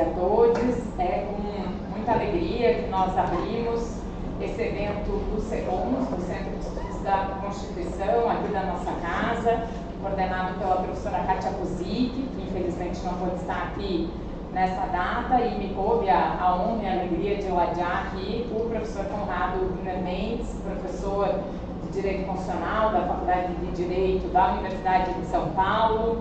a todos. É com muita alegria que nós abrimos esse evento do CECONS, do Centro de Estudos da Constituição, aqui da nossa casa, coordenado pela professora Kátia Kuzik, que infelizmente não pôde estar aqui nessa data, e me coube a honra e a alegria de ladear aqui o professor Conrado Wiener Mendes, professor de Direito Constitucional da Faculdade de Direito da Universidade de São Paulo,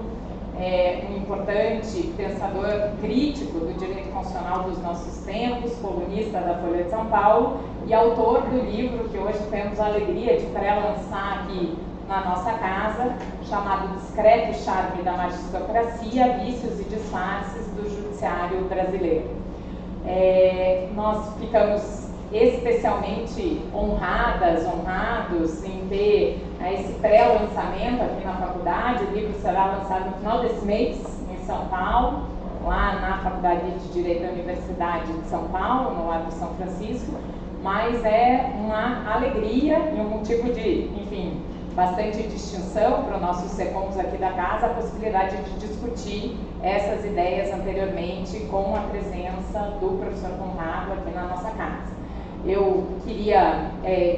um importante pensador crítico do direito constitucional dos nossos tempos, colunista da Folha de São Paulo e autor do livro que hoje temos a alegria de pré-lançar aqui na nossa casa, chamado Discreto Charme da Magistocracia, Vícios e Disfarces do Judiciário Brasileiro. Nós ficamos especialmente honrados em ter esse pré-lançamento aqui na faculdade. O livro será lançado no final desse mês, em São Paulo, lá na Faculdade de Direito da Universidade de São Paulo, no Largo São Francisco, mas é uma alegria e um motivo de, enfim, bastante distinção para o nosso CECONS aqui da casa, a possibilidade de discutir essas ideias anteriormente com a presença do professor Conrado aqui na nossa casa. Eu queria,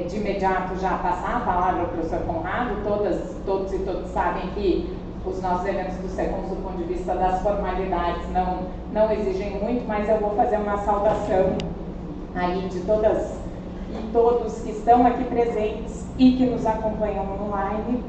de imediato, já passar a palavra ao professor Conrado. Todos e todas sabem que os nossos eventos do CECONS, do ponto de vista das formalidades, não exigem muito, mas eu vou fazer uma saudação aí de todas e todos que estão aqui presentes e que nos acompanham online,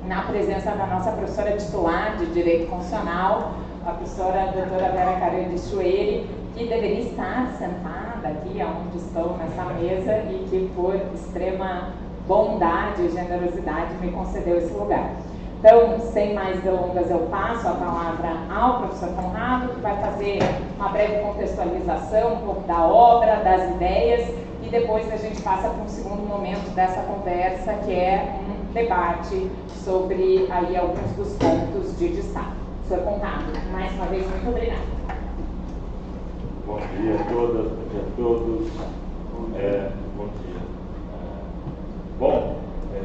na presença da nossa professora titular de Direito Constitucional, a professora doutora Vera Caran de Chueri, que deveria estar sentada aqui onde estou nessa mesa e que por extrema bondade e generosidade me concedeu esse lugar. Então, sem mais delongas, eu passo a palavra ao professor Conrado, que vai fazer uma breve contextualização um pouco da obra, das ideias, e depois a gente passa para um segundo momento dessa conversa, que é um debate sobre aí alguns dos pontos de destaque. Professor Conrado, mais uma vez, muito obrigada. Bom dia a todas, bom dia a todos. Bom dia.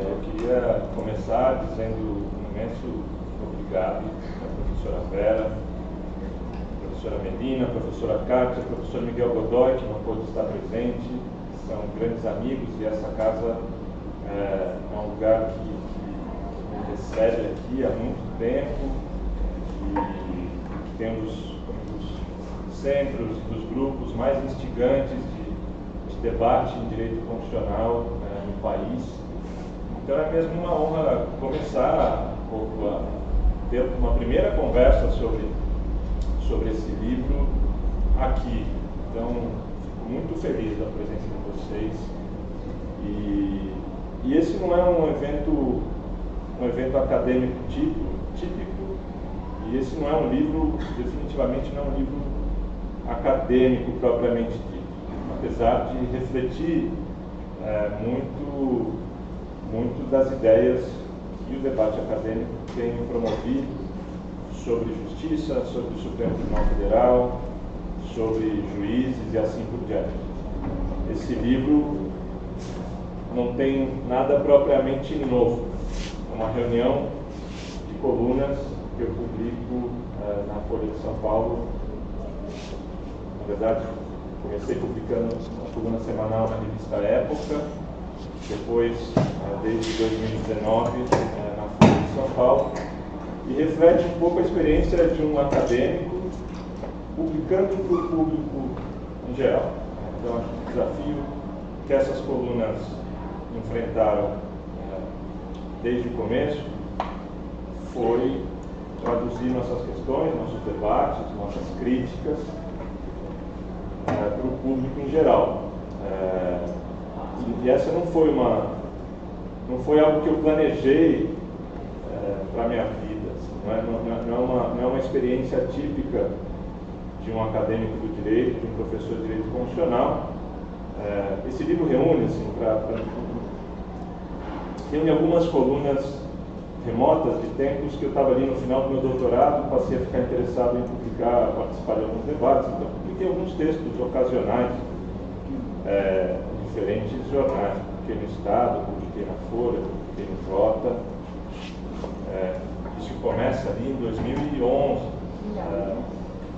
Eu queria começar dizendo um imenso obrigado à professora Vera, à professora Melina, à professora Kátia, ao professor Miguel Godoy, que não pôde estar presente. São grandes amigos e essa casa é um lugar que me recebe aqui há muito tempo e tem um dos centros, dos grupos mais instigantes de debate em direito constitucional no país. Então é mesmo uma honra começar um pouco a ter uma primeira conversa sobre esse livro aqui. Então, fico muito feliz da presença de vocês. E esse não é um evento acadêmico típico, e esse não é um livro, definitivamente não é um livro acadêmico propriamente dito, apesar de refletir muito das ideias que o debate acadêmico tem promovido sobre justiça, sobre o Supremo Tribunal Federal, sobre juízes e assim por diante. Esse livro não tem nada propriamente novo. É uma reunião de colunas que eu publico na Folha de São Paulo. Na verdade, comecei publicando uma coluna semanal na revista Época, depois, desde 2019, na Folha de São Paulo, e reflete um pouco a experiência de um acadêmico publicando para o público em geral. Então, acho que o desafio que essas colunas enfrentaram desde o começo foi traduzir nossas questões, nossos debates, nossas críticas para o público em geral. E essa não foi algo que eu planejei para a minha vida. Assim, não é uma experiência típica de um acadêmico do direito, de um professor de direito constitucional. Esse livro reúne algumas colunas remotas de tempos que eu estava ali no final do meu doutorado, passei a ficar interessado em publicar, participar de alguns debates, então publiquei alguns textos ocasionais em diferentes jornais. Publiquei no Estado, publiquei na Folha, publiquei no Jota. Isso começa ali em 2011.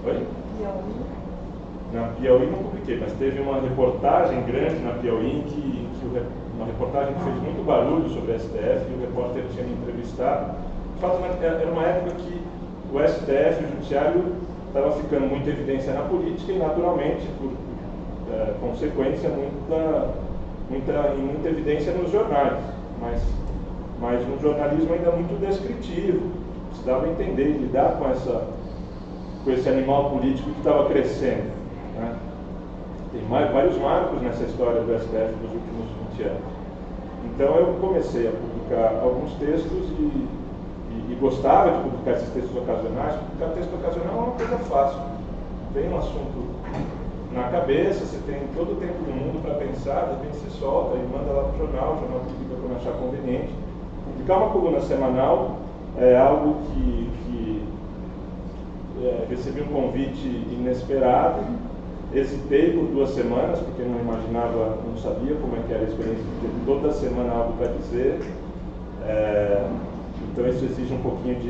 Oi? Piauí? Na Piauí não publiquei, mas teve uma reportagem grande na Piauí, uma reportagem que fez muito barulho sobre a STF, e o repórter tinha me entrevistado. De fato, era uma época que o STF, o Judiciário, estava ficando muito em evidência na política e, naturalmente, por consequência, muita evidência nos jornais, mas um jornalismo ainda muito descritivo, precisava entender e lidar com esse animal político que estava crescendo, né? Tem vários marcos nessa história do STF dos últimos 20 anos. Então eu comecei a publicar alguns textos e gostava de publicar esses textos ocasionais. Publicar texto ocasional é uma coisa fácil. Vem um assunto na cabeça, você tem todo o tempo do mundo para pensar, de repente você solta e manda lá para o jornal publica quando achar conveniente. Publicar uma coluna semanal é algo que recebi um convite inesperado, hesitei por 2 semanas, porque não imaginava, não sabia como é que era a experiência de ter toda semana algo para dizer. Então isso exige um pouquinho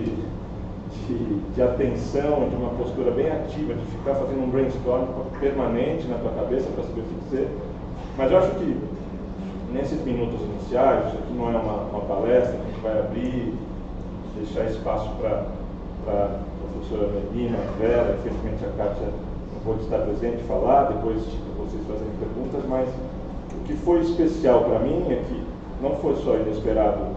de atenção, de uma postura bem ativa, de ficar fazendo um brainstorm permanente na tua cabeça para saber o que dizer. Mas eu acho que nesses minutos iniciais, isso aqui não é uma palestra, a gente vai abrir, deixar espaço para a professora Melina, a Vera, infelizmente a Kátia não pôde estar presente, falar, depois vocês fazerem perguntas, mas o que foi especial para mim é que não foi só inesperado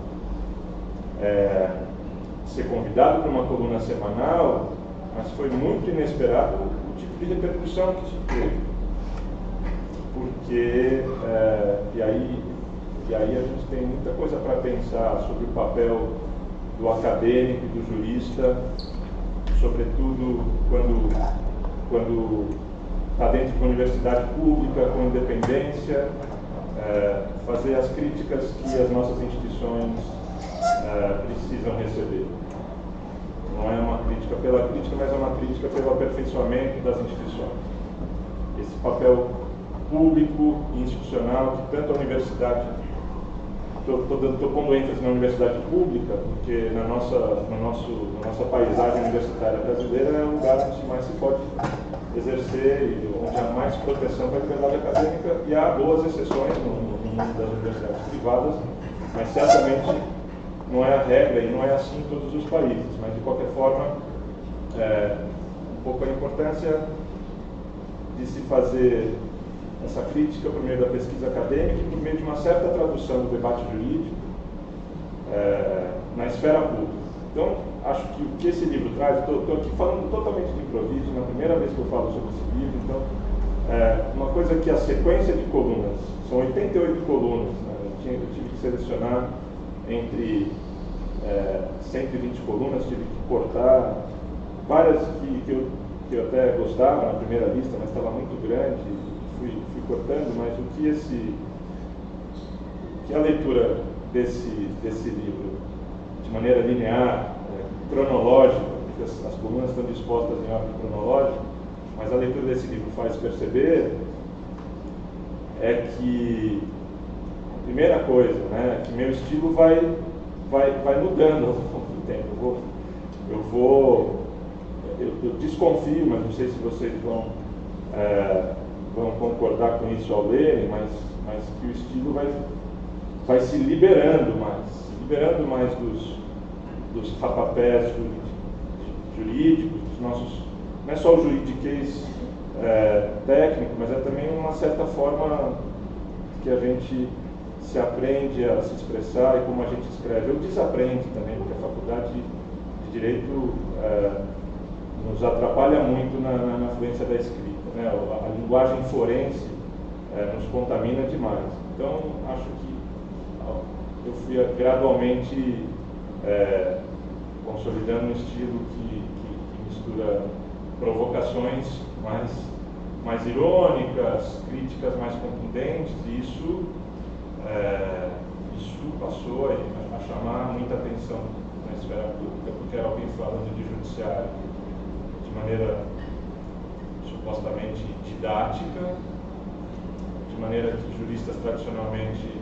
ser convidado para uma coluna semanal, mas foi muito inesperado o tipo de repercussão que isso teve. Porque, e aí a gente tem muita coisa para pensar sobre o papel do acadêmico e do jurista, sobretudo quando está dentro de uma universidade pública, com independência, fazer as críticas que as nossas instituições precisam receber. Não é uma crítica pela crítica, mas é uma crítica pelo aperfeiçoamento das instituições. Esse papel público e institucional que tanto a universidade, estou pondo ênfase na universidade pública, porque na nossa paisagem universitária brasileira é o lugar onde mais se pode exercer e onde há mais proteção para a liberdade acadêmica, e há boas exceções no mundo das universidades privadas, mas certamente não é a regra e não é assim em todos os países. Mas de qualquer forma, um pouco a importância de se fazer essa crítica por meio da pesquisa acadêmica e por meio de uma certa tradução do debate jurídico na esfera pública. Então, acho que o que esse livro traz, estou aqui falando totalmente de improviso, na primeira vez que eu falo sobre esse livro, então, uma coisa que a sequência de colunas, são 88 colunas, né? Eu tive que selecionar entre 120 colunas, tive que cortar várias que eu até gostava na primeira lista, mas estava muito grande, fui cortando, mas o que a leitura desse livro, de maneira linear, cronológica, porque as colunas estão dispostas em ordem cronológica, mas a leitura desse livro faz perceber é que, a primeira coisa, né, que meu estilo vai mudando ao longo do tempo. Eu desconfio, mas não sei se vocês vão concordar com isso ao lerem, mas que o estilo vai se liberando mais dos rapapés jurídicos, dos nossos, não é só o juridiquês técnico, mas é também uma certa forma que a gente se aprende a se expressar e como a gente escreve. Eu desaprende também, porque a faculdade de Direito nos atrapalha muito na fluência da escrita, né? A linguagem forense nos contamina demais. Então, acho que eu fui gradualmente consolidando um estilo que mistura provocações mais irônicas, críticas mais contundentes, e isso passou a chamar muita atenção na esfera pública, porque era alguém falando de judiciário de maneira supostamente didática, de maneira que juristas tradicionalmente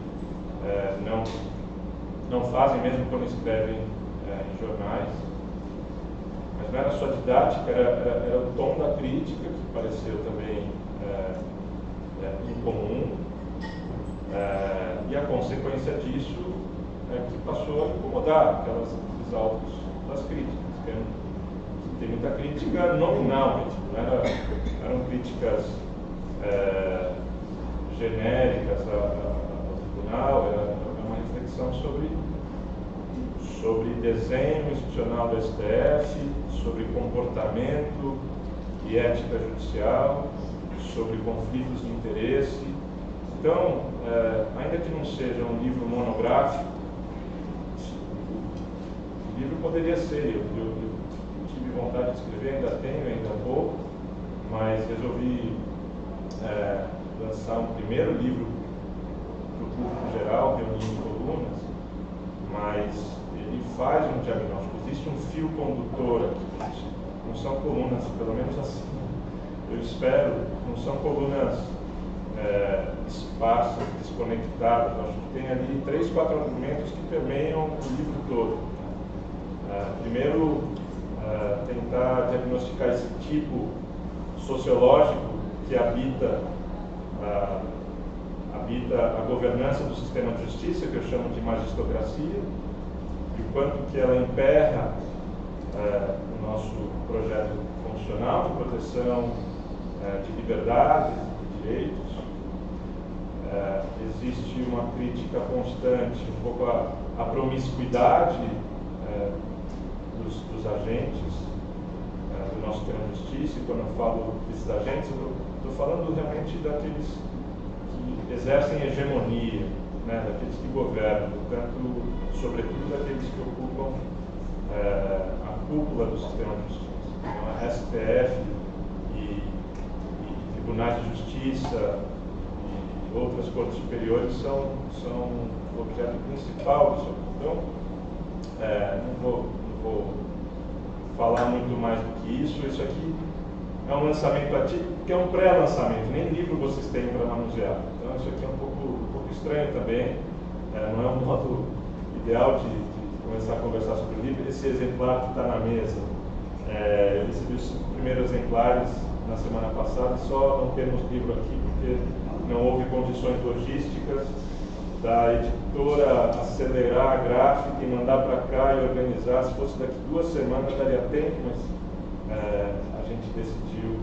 não fazem, mesmo quando escrevem em jornais. mas não era só didática, era o tom da crítica, que pareceu também incomum, e a consequência disso é que passou a incomodar aqueles alvos das críticas. Tem muita crítica nominal, eram críticas genéricas ao tribunal, era uma reflexão sobre desenho institucional do STF, sobre comportamento e ética judicial, sobre conflitos de interesse. Então, ainda que não seja um livro monográfico, o livro poderia ser. Eu tive vontade de escrever, ainda vou, mas resolvi lançar um primeiro livro para o público geral, reunindo colunas, mas ele faz um diagnóstico. Existe um fio condutor aqui, não são colunas, pelo menos assim, eu espero, não são colunas esparsas, desconectadas. Eu acho que tem ali 3, 4 argumentos que permeiam o livro todo. Primeiro, tentar diagnosticar esse tipo sociológico que habita a governança do sistema de justiça, que eu chamo de magistocracia, e o quanto que ela emperra o nosso projeto funcional de proteção de liberdades e direitos. Existe uma crítica constante, um pouco à promiscuidade dos agentes do nosso sistema de justiça, e quando eu falo desses agentes, eu estou falando realmente daqueles que exercem hegemonia, daqueles que governam, portanto, sobretudo daqueles que ocupam a cúpula do sistema de justiça. Então, a STF e tribunais de justiça e outras cortes superiores são o objeto principal disso. Então, não vou falar muito mais do que isso. Isso aqui é um lançamento atípico, que é um pré-lançamento, nem livro vocês têm para manusear. Então, isso aqui é um pouco estranho também, não é um modo ideal de começar a conversar sobre o livro. Esse exemplar que está na mesa, eu recebi os primeiros exemplares na semana passada, só não temos livro aqui porque não houve condições logísticas da editora acelerar a gráfica e mandar para cá e organizar. Se fosse daqui 2 semanas daria tempo, mas a gente decidiu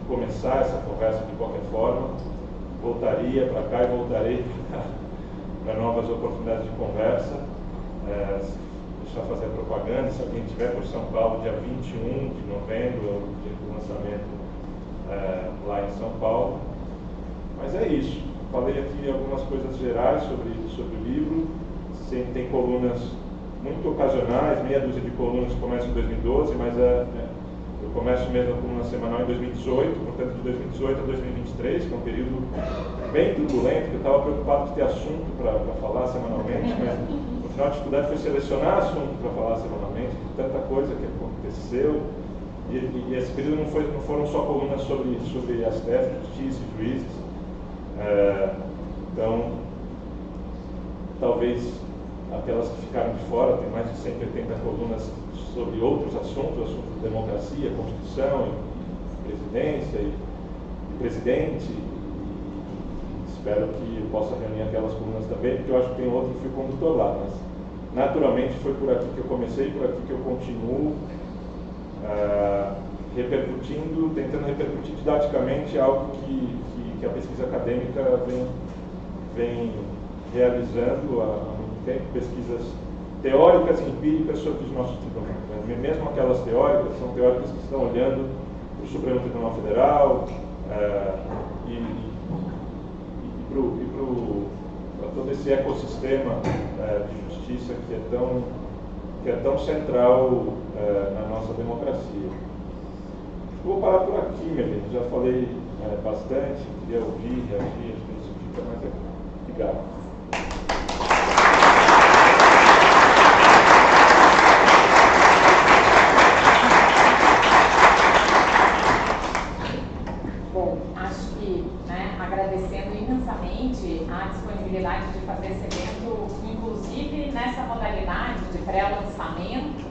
começar essa conversa de qualquer forma. Voltaria para cá e voltarei para novas oportunidades de conversa. Deixar fazer propaganda, se alguém estiver por São Paulo, dia 21 de novembro, é o dia do lançamento lá em São Paulo. Mas é isso. Falei aqui algumas coisas gerais sobre o livro. Tem colunas muito ocasionais, meia dúzia de colunas que começam em 2012, mas eu começo mesmo a coluna semanal em 2018, portanto de 2018 a 2023, que é um período bem turbulento, que eu estava preocupado de ter assunto para falar semanalmente, mas no final a dificuldade foi selecionar assunto para falar semanalmente, tanta coisa que aconteceu, e esse período não foram só colunas sobre STF, justiça e juízes. Então, talvez aquelas que ficaram de fora, tem mais de 180 colunas sobre outros assuntos de democracia, Constituição, e presidência e presidente. Espero que eu possa reunir aquelas colunas também, porque eu acho que tem outro fio condutor lá, mas naturalmente foi por aqui que eu comecei, por aqui que eu continuo tentando repercutir didaticamente algo que a pesquisa acadêmica vem realizando há muito tempo, pesquisas teóricas e empíricas sobre os nossos tribunais. Mesmo aquelas teóricas, são teóricas que estão olhando para o Supremo Tribunal Federal e para todo esse ecossistema de justiça que é tão central na nossa democracia. Vou parar por aqui, minha gente. Já falei bastante, queria ouvir, reagir, acho que isso fica mais aqui. Obrigado. Bom, acho que, agradecendo imensamente a disponibilidade de fazer esse evento, inclusive nessa modalidade de pré-lançamento,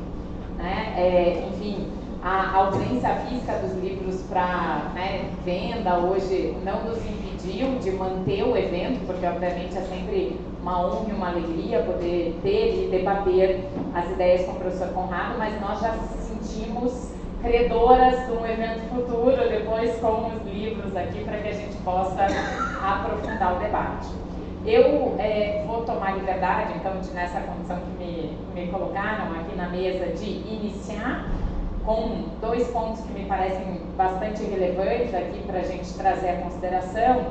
a ausência física dos livros para, né, venda hoje não nos impediu de manter o evento, porque obviamente é sempre uma honra e uma alegria poder ter e debater as ideias com o professor Conrado, mas nós já sentimos credoras de um evento futuro, depois com os livros aqui, para que a gente possa aprofundar o debate. Eu vou tomar liberdade, então, nessa condição que me colocaram aqui na mesa, de iniciar com 2 pontos que me parecem bastante relevantes aqui para a gente trazer a consideração.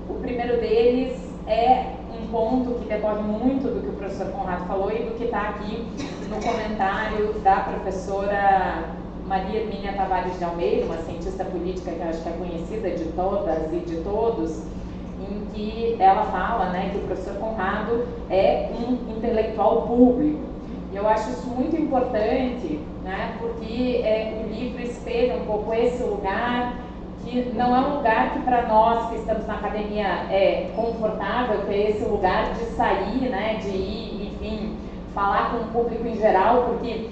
O primeiro deles é um ponto que decorre muito do que o professor Conrado falou e do que está aqui no comentário da professora Maria Hermínia Tavares de Almeida, uma cientista política que eu acho que é conhecida de todas e de todos, em que ela fala, né, que o professor Conrado é um intelectual público. E eu acho isso muito importante, né, porque o livro espelha um pouco esse lugar, que não é um lugar que para nós que estamos na academia é confortável, que é esse lugar de sair, né, de ir, enfim, falar com o público em geral, porque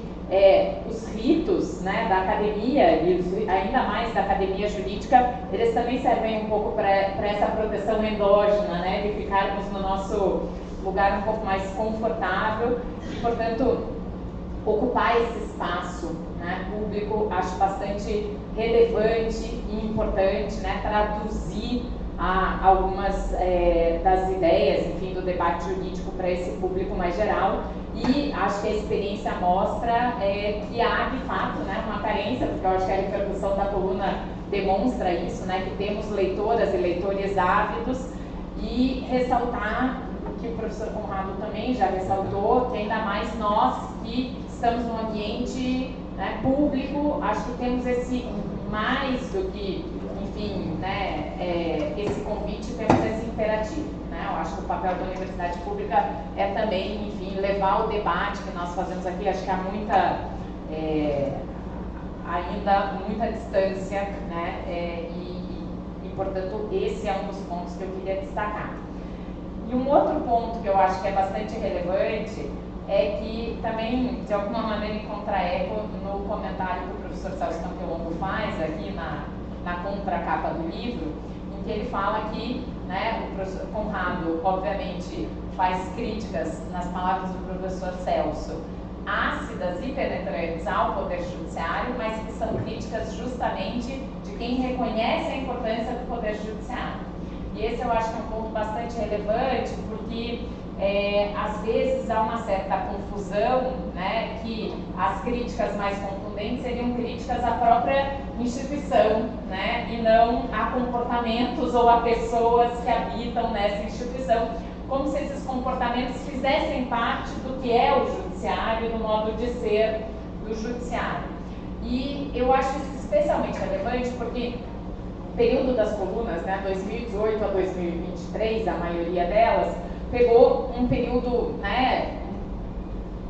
os ritos, né, da academia, e ainda mais da academia jurídica, eles também servem um pouco para essa proteção endógena, né, de ficarmos no nosso lugar um pouco mais confortável e, portanto, ocupar esse espaço, né, público, acho bastante relevante e importante, né, traduzir algumas das ideias, enfim, do debate jurídico para esse público mais geral. E acho que a experiência mostra que há, de fato, né, uma carência, porque eu acho que a repercussão da coluna demonstra isso, né, que temos leitoras e leitores ávidos, e ressaltar o que o professor Conrado também já ressaltou, que ainda mais nós que estamos num ambiente, né, público, acho que temos esse mais do que, enfim, né, esse convite, temos esse imperativo, né? Eu acho que o papel da universidade pública é também, enfim, levar o debate que nós fazemos aqui. Acho que há ainda muita distância, né, e, portanto, esse é um dos pontos que eu queria destacar. E um outro ponto que eu acho que é bastante relevante é que também, de alguma maneira, encontra eco no comentário que o professor Celso Campilongo faz aqui na contracapa do livro, em que ele fala que, né, o professor Conrado, obviamente, faz críticas, nas palavras do professor Celso, ácidas e penetrantes ao Poder Judiciário, mas que são críticas justamente de quem reconhece a importância do Poder Judiciário. E esse eu acho que é um ponto bastante relevante, porque às vezes há uma certa confusão, né, que as críticas mais contundentes seriam críticas à própria instituição, né, e não a comportamentos ou a pessoas que habitam nessa instituição, como se esses comportamentos fizessem parte do que é o judiciário, do modo de ser do judiciário. E eu acho isso especialmente relevante porque o período das colunas, né, 2018 a 2023, a maioria delas, pegou um período, né,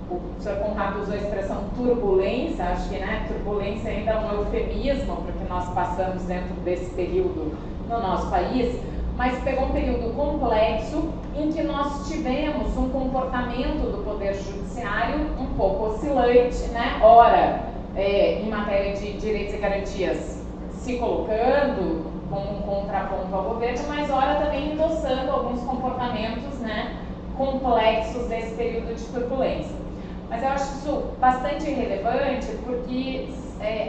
o professor Conrado usou a expressão turbulência, acho que, né, turbulência ainda é um eufemismo para o que nós passamos dentro desse período no nosso país, mas pegou um período complexo em que nós tivemos um comportamento do Poder Judiciário um pouco oscilante, né, ora em matéria de direitos e garantias se colocando como um contraponto ao governo, mas ora também endossando alguns comportamentos, né, complexos desse período de turbulência. Mas eu acho isso bastante relevante porque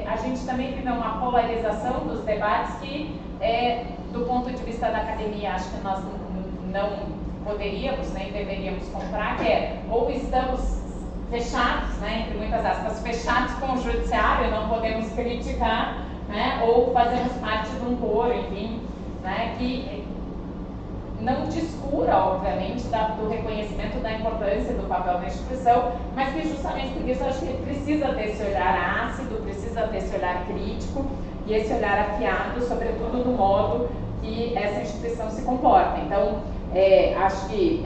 a gente também viveu uma polarização dos debates que, do ponto de vista da academia, acho que nós não poderíamos nem deveríamos comprar, que ou estamos fechados, né, entre muitas aspas, fechados com o judiciário, não podemos criticar, né, ou fazemos parte de um coro, enfim, né, que não descura, obviamente, do reconhecimento da importância do papel da instituição, mas que justamente por isso eu acho que precisa ter esse olhar ácido, precisa ter esse olhar crítico e esse olhar afiado, sobretudo no modo que essa instituição se comporta. Então, acho que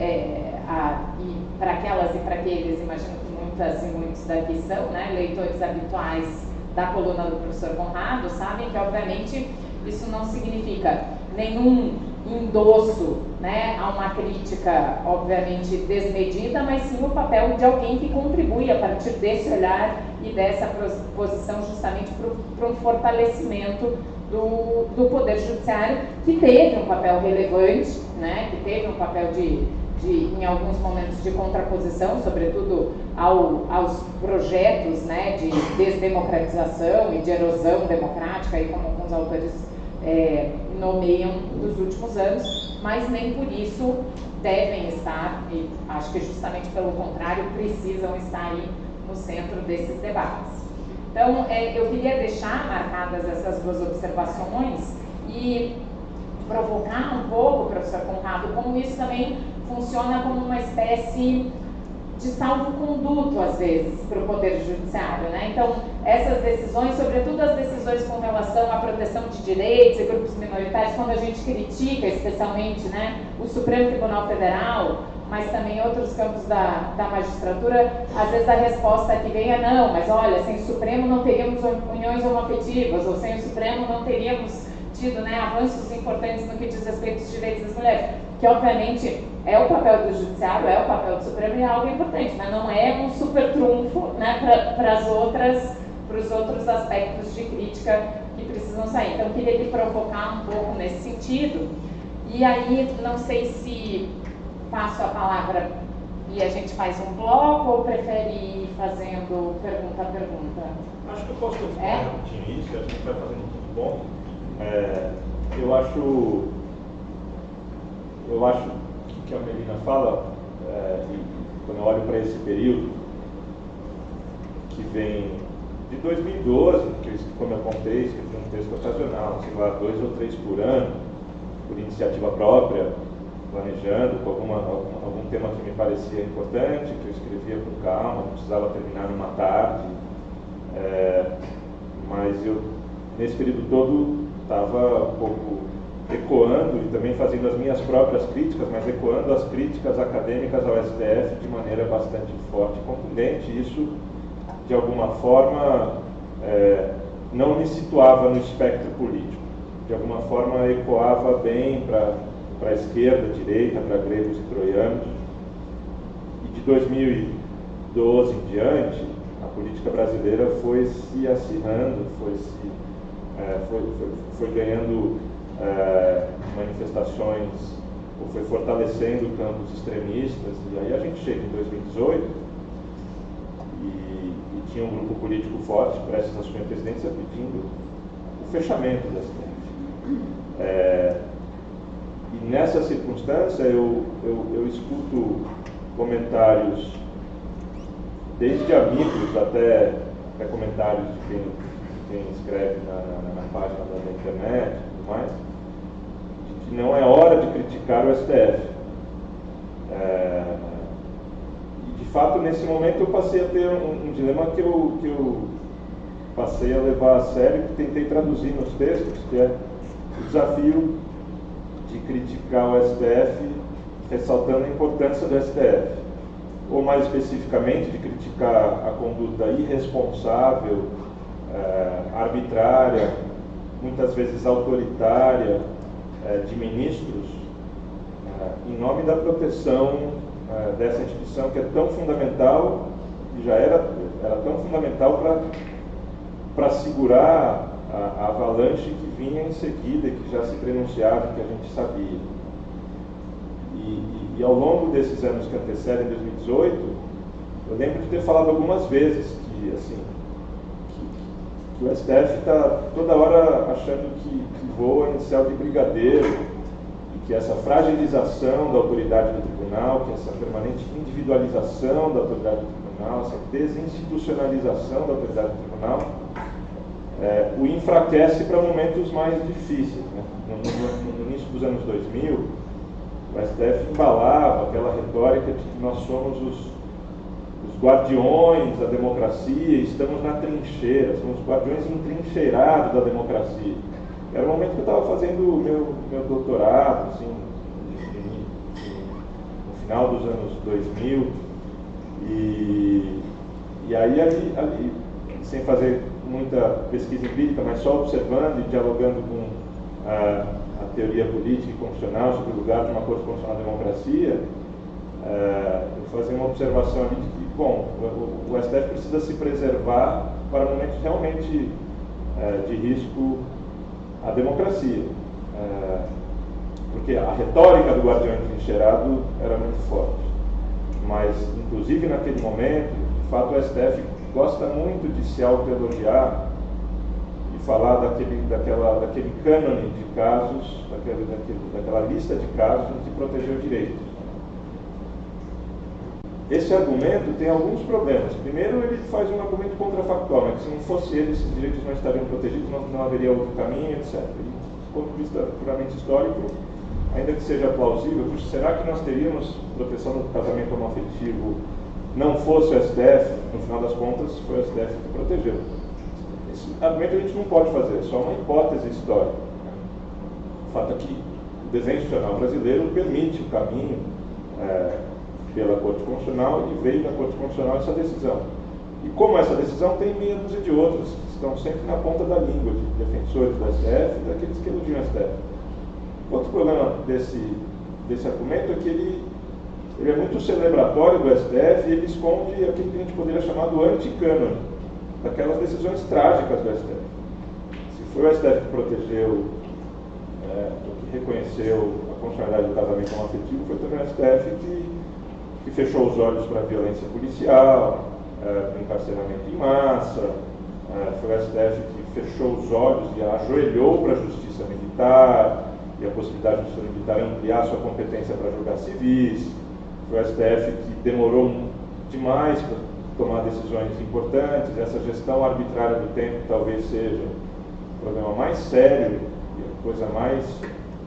para aquelas e para aqueles, imagino que muitas e muitos daqui são, né, leitores habituais da coluna do professor Conrado, sabem que, obviamente, isso não significa nenhum endosso, né, a uma crítica, obviamente, desmedida, mas sim o papel de alguém que contribui a partir desse olhar e dessa posição justamente para um fortalecimento do Poder Judiciário, que teve um papel relevante, né, que teve um papel em alguns momentos de contraposição, sobretudo aos projetos, né, de desdemocratização e de erosão democrática, aí como alguns autores nomeiam dos últimos anos, mas nem por isso devem estar, e acho que justamente pelo contrário, precisam estar aí no centro desses debates. Então, eu queria deixar marcadas essas duas observações e provocar um pouco, professor Conrado, como isso também funciona como uma espécie de salvo-conduto, às vezes, para o Poder Judiciário, né? Então, essas decisões, sobretudo as decisões com relação à proteção de direitos e grupos minoritários, quando a gente critica, especialmente, né, o Supremo Tribunal Federal, mas também outros campos da magistratura, às vezes a resposta que vem é não, mas olha, sem o Supremo não teríamos uniões homoafetivas, ou sem o Supremo não teríamos tido, né, avanços importantes no que diz respeito aos direitos das mulheres, que obviamente é o papel do Judiciário, é o papel do Supremo e é algo importante, mas não é um super trunfo, né, para os outros aspectos de crítica que precisam sair. Então, eu queria lhe provocar um pouco nesse sentido, e aí não sei se passo a palavra e a gente faz um bloco ou prefere ir fazendo pergunta a pergunta? Acho que eu posso responder rapidinho isso, a gente vai fazendo muito bom. Eu acho que a Melina fala, quando eu olho para esse período, que vem de 2012, que, como eu contei, escrevi um texto ocasional, sei lá, 2 ou 3 por ano, por iniciativa própria, planejando com algum tema que me parecia importante, que eu escrevia com calma, não precisava terminar numa tarde, mas eu, nesse período todo, estava um pouco ecoando e também fazendo as minhas próprias críticas, mas ecoando as críticas acadêmicas ao STF de maneira bastante forte e contundente. Isso, de alguma forma, não me situava no espectro político. De alguma forma, ecoava bem para a esquerda, direita, para gregos e troianos. E de 2012 em diante, a política brasileira foi se acirrando, foi ganhando manifestações, ou foi fortalecendo campos extremistas, e aí a gente chega em 2018 e tinha um grupo político forte, prestes a assumir a presidência, pedindo o fechamento da STF. E nessa circunstância eu escuto comentários, desde amigos até comentários de quem escreve na página da internet e tudo mais, de que não é hora de criticar o STF. E de fato, nesse momento, eu passei a ter um dilema que eu passei a levar a sério, que tentei traduzir nos textos, que é o desafio de criticar o STF, ressaltando a importância do STF, ou mais especificamente de criticar a conduta irresponsável, arbitrária, muitas vezes autoritária, de ministros, em nome da proteção dessa instituição que é tão fundamental, e já era tão fundamental para segurar a avalanche que vinha em seguida, que já se prenunciava, que a gente sabia. E ao longo desses anos que antecedem 2018, eu lembro de ter falado algumas vezes que o STF está toda hora achando que voa em céu de brigadeiro, e que essa fragilização da autoridade do tribunal, que essa permanente individualização da autoridade do tribunal, essa desinstitucionalização da autoridade do tribunal, o enfraquece para momentos mais difíceis, né? No início dos anos 2000, o STF embalava aquela retórica de que nós somos os guardiões da democracia, estamos na trincheira, somos os guardiões entrincheirados da democracia. Era o momento que eu estava fazendo o meu doutorado, assim, no final dos anos 2000, e aí ali, sem fazer muita pesquisa empírica, mas só observando e dialogando com teoria política e constitucional sobre o lugar de uma Corte Constitucional na democracia, eu fazia uma observação ali de que, bom, o STF precisa se preservar para momentos realmente de risco à democracia, porque a retórica do guardião entrincheirado era muito forte, mas, inclusive naquele momento, de fato, o STF gosta muito de se autoelogiar e falar daquele cânone de casos, daquela lista de casos que protegeu direitos. Esse argumento tem alguns problemas. Primeiro, ele faz um argumento contrafactual, que se não fosse ele, esses direitos não estariam protegidos, não haveria outro caminho, etc. E, do ponto de vista puramente histórico, ainda que seja plausível, será que nós teríamos proteção do casamento homoafetivo não fosse o STF? No final das contas, foi o STF que protegeu. Esse argumento a gente não pode fazer, é só uma hipótese histórica. O fato é que o desenho institucional brasileiro permite o caminho pela Corte Constitucional e veio da Corte Constitucional essa decisão. E como essa decisão tem meia dúzia de outras que estão sempre na ponta da língua, de defensores do STF e daqueles que elogiam o STF. Outro problema desse argumento é que ele é muito celebratório do STF e ele esconde aquilo que a gente poderia chamar do anticânone, daquelas decisões trágicas do STF. Se foi o STF que protegeu, que reconheceu a constitucionalidade do casamento homoafetivo, foi também o STF que fechou os olhos para a violência policial, para o encarceramento em massa, foi o STF que fechou os olhos e ajoelhou para a justiça militar e a possibilidade de justiça militar ampliar sua competência para julgar civis, foi o STF que demorou demais para tomar decisões importantes. Essa gestão arbitrária do tempo talvez seja o problema mais sério e a coisa mais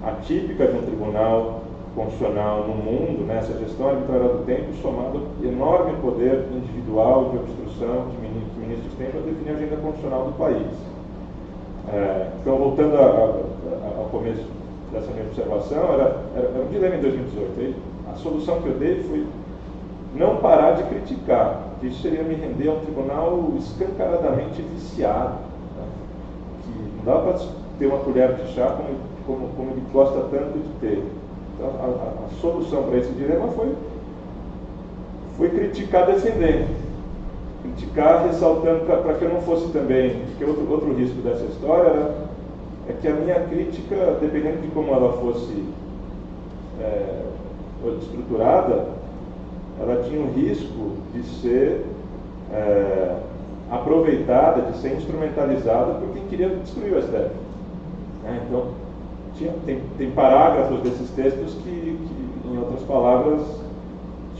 atípica de um tribunal constitucional no mundo, né? Essa gestão arbitrária do tempo somado ao enorme poder individual de obstrução que ministros têm para definir a agenda constitucional do país. Então, voltando ao começo dessa minha observação, era um dilema em 2018. A solução que eu dei foi não parar de criticar, que isso seria me render a um tribunal escancaradamente viciado, né? Que não dá para ter uma colher de chá como ele gosta tanto de ter. Então, a solução para esse dilema foi criticar defendendo, criticar ressaltando para que eu não fosse também, porque outro risco dessa história é que a minha crítica, dependendo de como ela fosse estruturada, ela tinha o risco de ser aproveitada, de ser instrumentalizada por quem queria destruir o STF. Então, tem parágrafos desses textos que, em outras palavras,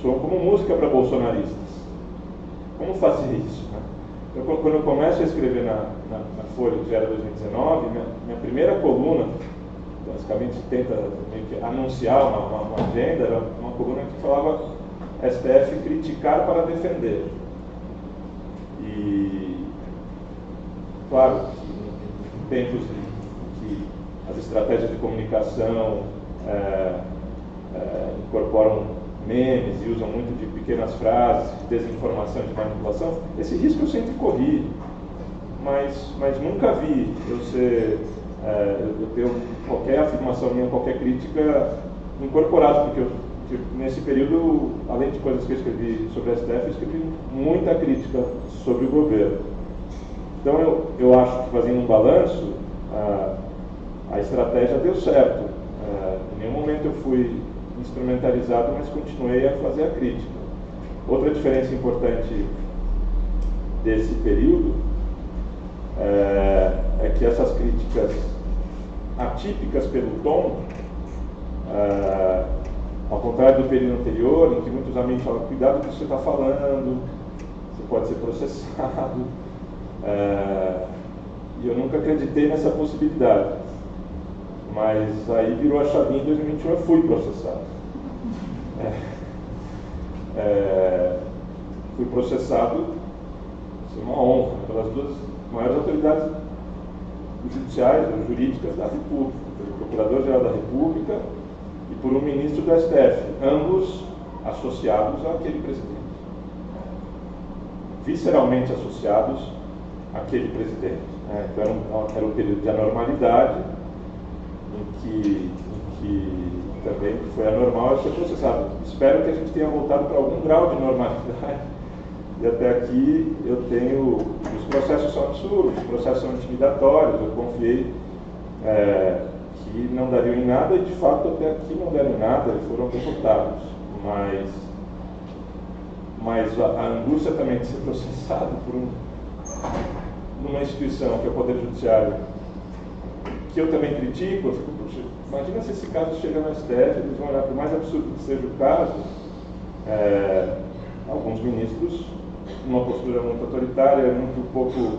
soam como música para bolsonaristas. Como fazer isso? Então, quando eu começo a escrever na Folha, que já era 2019, minha primeira coluna, basicamente tenta meio que anunciar uma agenda, era uma coluna que falava STF criticar para defender. E, claro, em tempos que as estratégias de comunicação incorporam memes e usam muito de pequenas frases, de desinformação, de manipulação, esse risco eu sempre corri, mas nunca vi eu ter qualquer afirmação minha, qualquer crítica incorporada, porque nesse período, além de coisas que eu escrevi sobre a STF, eu escrevi muita crítica sobre o governo. Então eu acho que, fazendo um balanço, a estratégia deu certo. Em nenhum momento eu fui instrumentalizado, mas continuei a fazer a crítica. Outra diferença importante desse período é que essas críticas atípicas pelo tom, ao contrário do período anterior, em que muitos amigos falam, cuidado com o que você está falando, você pode ser processado, e eu nunca acreditei nessa possibilidade. Mas aí virou a chavinha em 2021, eu fui processado. Fui processado, isso é uma honra, pelas duas maiores autoridades judiciais, jurídicas da República, pelo Procurador-Geral da República e por um ministro do STF, ambos associados àquele presidente. Visceralmente associados àquele presidente. Então era um período de anormalidade, em que também foi anormal ser processado. Espero que a gente tenha voltado para algum grau de normalidade. E até aqui eu tenho... Os processos são absurdos, os processos são intimidatórios, eu confiei que não dariam em nada e de fato até aqui não deram em nada e foram derrotados. Mas a angústia também de ser processado por numa instituição que é o Poder Judiciário, que eu também critico, eu fico, puxa, imagina se esse caso chega no STF, eles vão olhar, por mais absurdo que seja o caso, alguns ministros, numa postura muito autoritária, muito pouco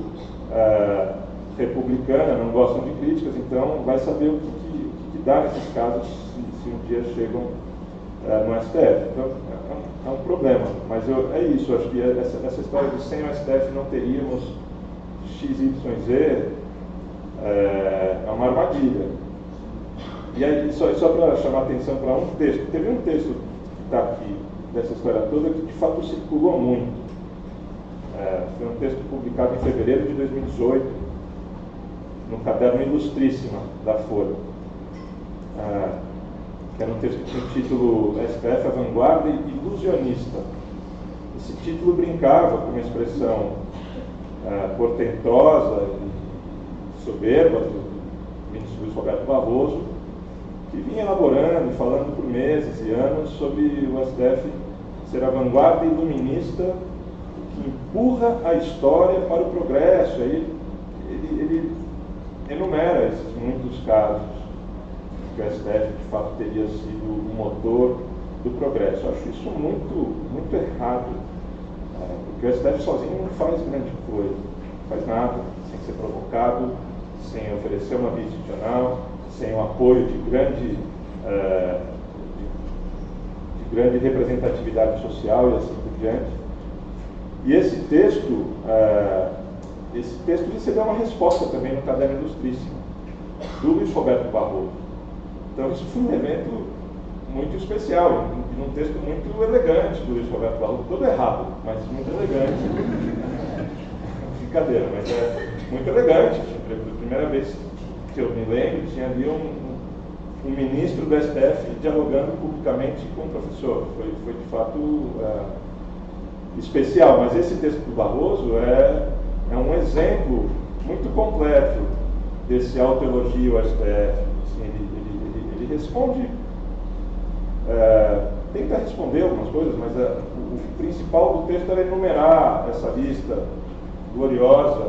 republicana, não gostam de críticas, então vai saber o que dá nesses casos se um dia chegam no STF. Então, é um problema, mas é isso, acho que essa história de sem o STF não teríamos XYZ é uma armadilha. E aí, só para chamar a atenção para um texto, teve um texto que está aqui, dessa história toda, que de fato circulou muito. Foi um texto publicado em fevereiro de 2018, no caderno Ilustríssima da Folha. Que era um texto que tinha o título STF, a Vanguarda Ilusionista. Esse título brincava com uma expressão portentosa e soberba do ministro Luiz Roberto Barroso, que vinha elaborando e falando por meses e anos sobre o STF ser a vanguarda iluminista que empurra a história para o progresso. Aí ele enumera esses muitos casos que o STF de fato teria sido o motor do progresso. Eu acho isso muito, muito errado, porque o STF sozinho não faz grande coisa, não faz nada, sem ser provocado, sem oferecer uma via institucional, sem o apoio de grande representatividade social e assim por diante. E esse texto recebeu uma resposta também no caderno Ilustríssimo, do Luiz Roberto Barroso. Então isso foi um evento muito especial, num texto muito elegante do Luiz Roberto Barroso, todo errado, mas muito elegante. Brincadeira, mas é muito elegante. Pela primeira vez que eu me lembro, tinha ali um ministro do STF dialogando publicamente com o professor. Foi de fato especial, mas esse texto do Barroso é um exemplo muito completo desse autoelogio ao STF. Assim, ele responde, tenta responder algumas coisas, mas o principal do texto era enumerar essa lista gloriosa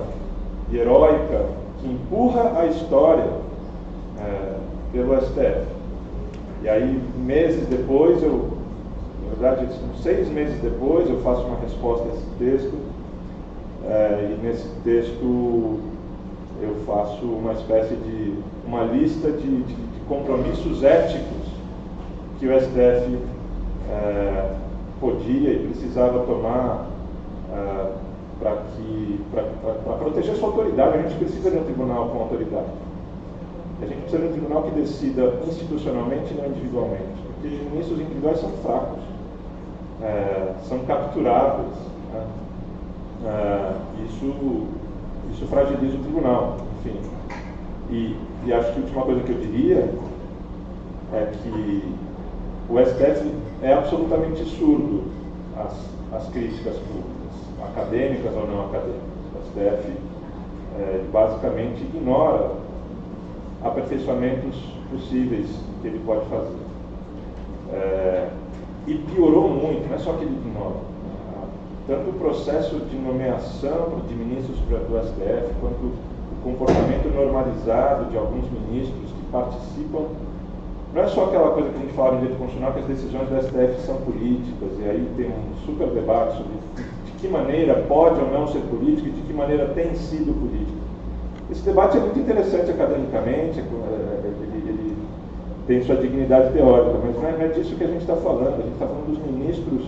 e heróica que empurra a história pelo STF. E aí, meses depois, na verdade, 6 meses depois, eu faço uma resposta a esse texto, e nesse texto eu faço uma espécie de uma lista de compromissos éticos que o STF podia e precisava tomar para proteger sua autoridade. A gente precisa de um tribunal com autoridade. A gente precisa de um tribunal que decida institucionalmente e não individualmente, porque ministros individuais são fracos, são capturáveis, né? Isso fragiliza o tribunal, enfim. E acho que a última coisa que eu diria é que o STF é absolutamente surdo às críticas públicas, acadêmicas ou não acadêmicas. O STF basicamente ignora aperfeiçoamentos possíveis que ele pode fazer. E piorou muito, não é só que ele ignora. Tanto o processo de nomeação de ministros do STF, quanto o comportamento normalizado de alguns ministros que participam. Não é só aquela coisa que a gente fala em direito constitucional, que as decisões do STF são políticas, e aí tem um super debate sobre de que maneira pode ou não ser política e de que maneira tem sido política. Esse debate é muito interessante academicamente, ele tem sua dignidade teórica, mas não é disso que a gente está falando. A gente está falando dos ministros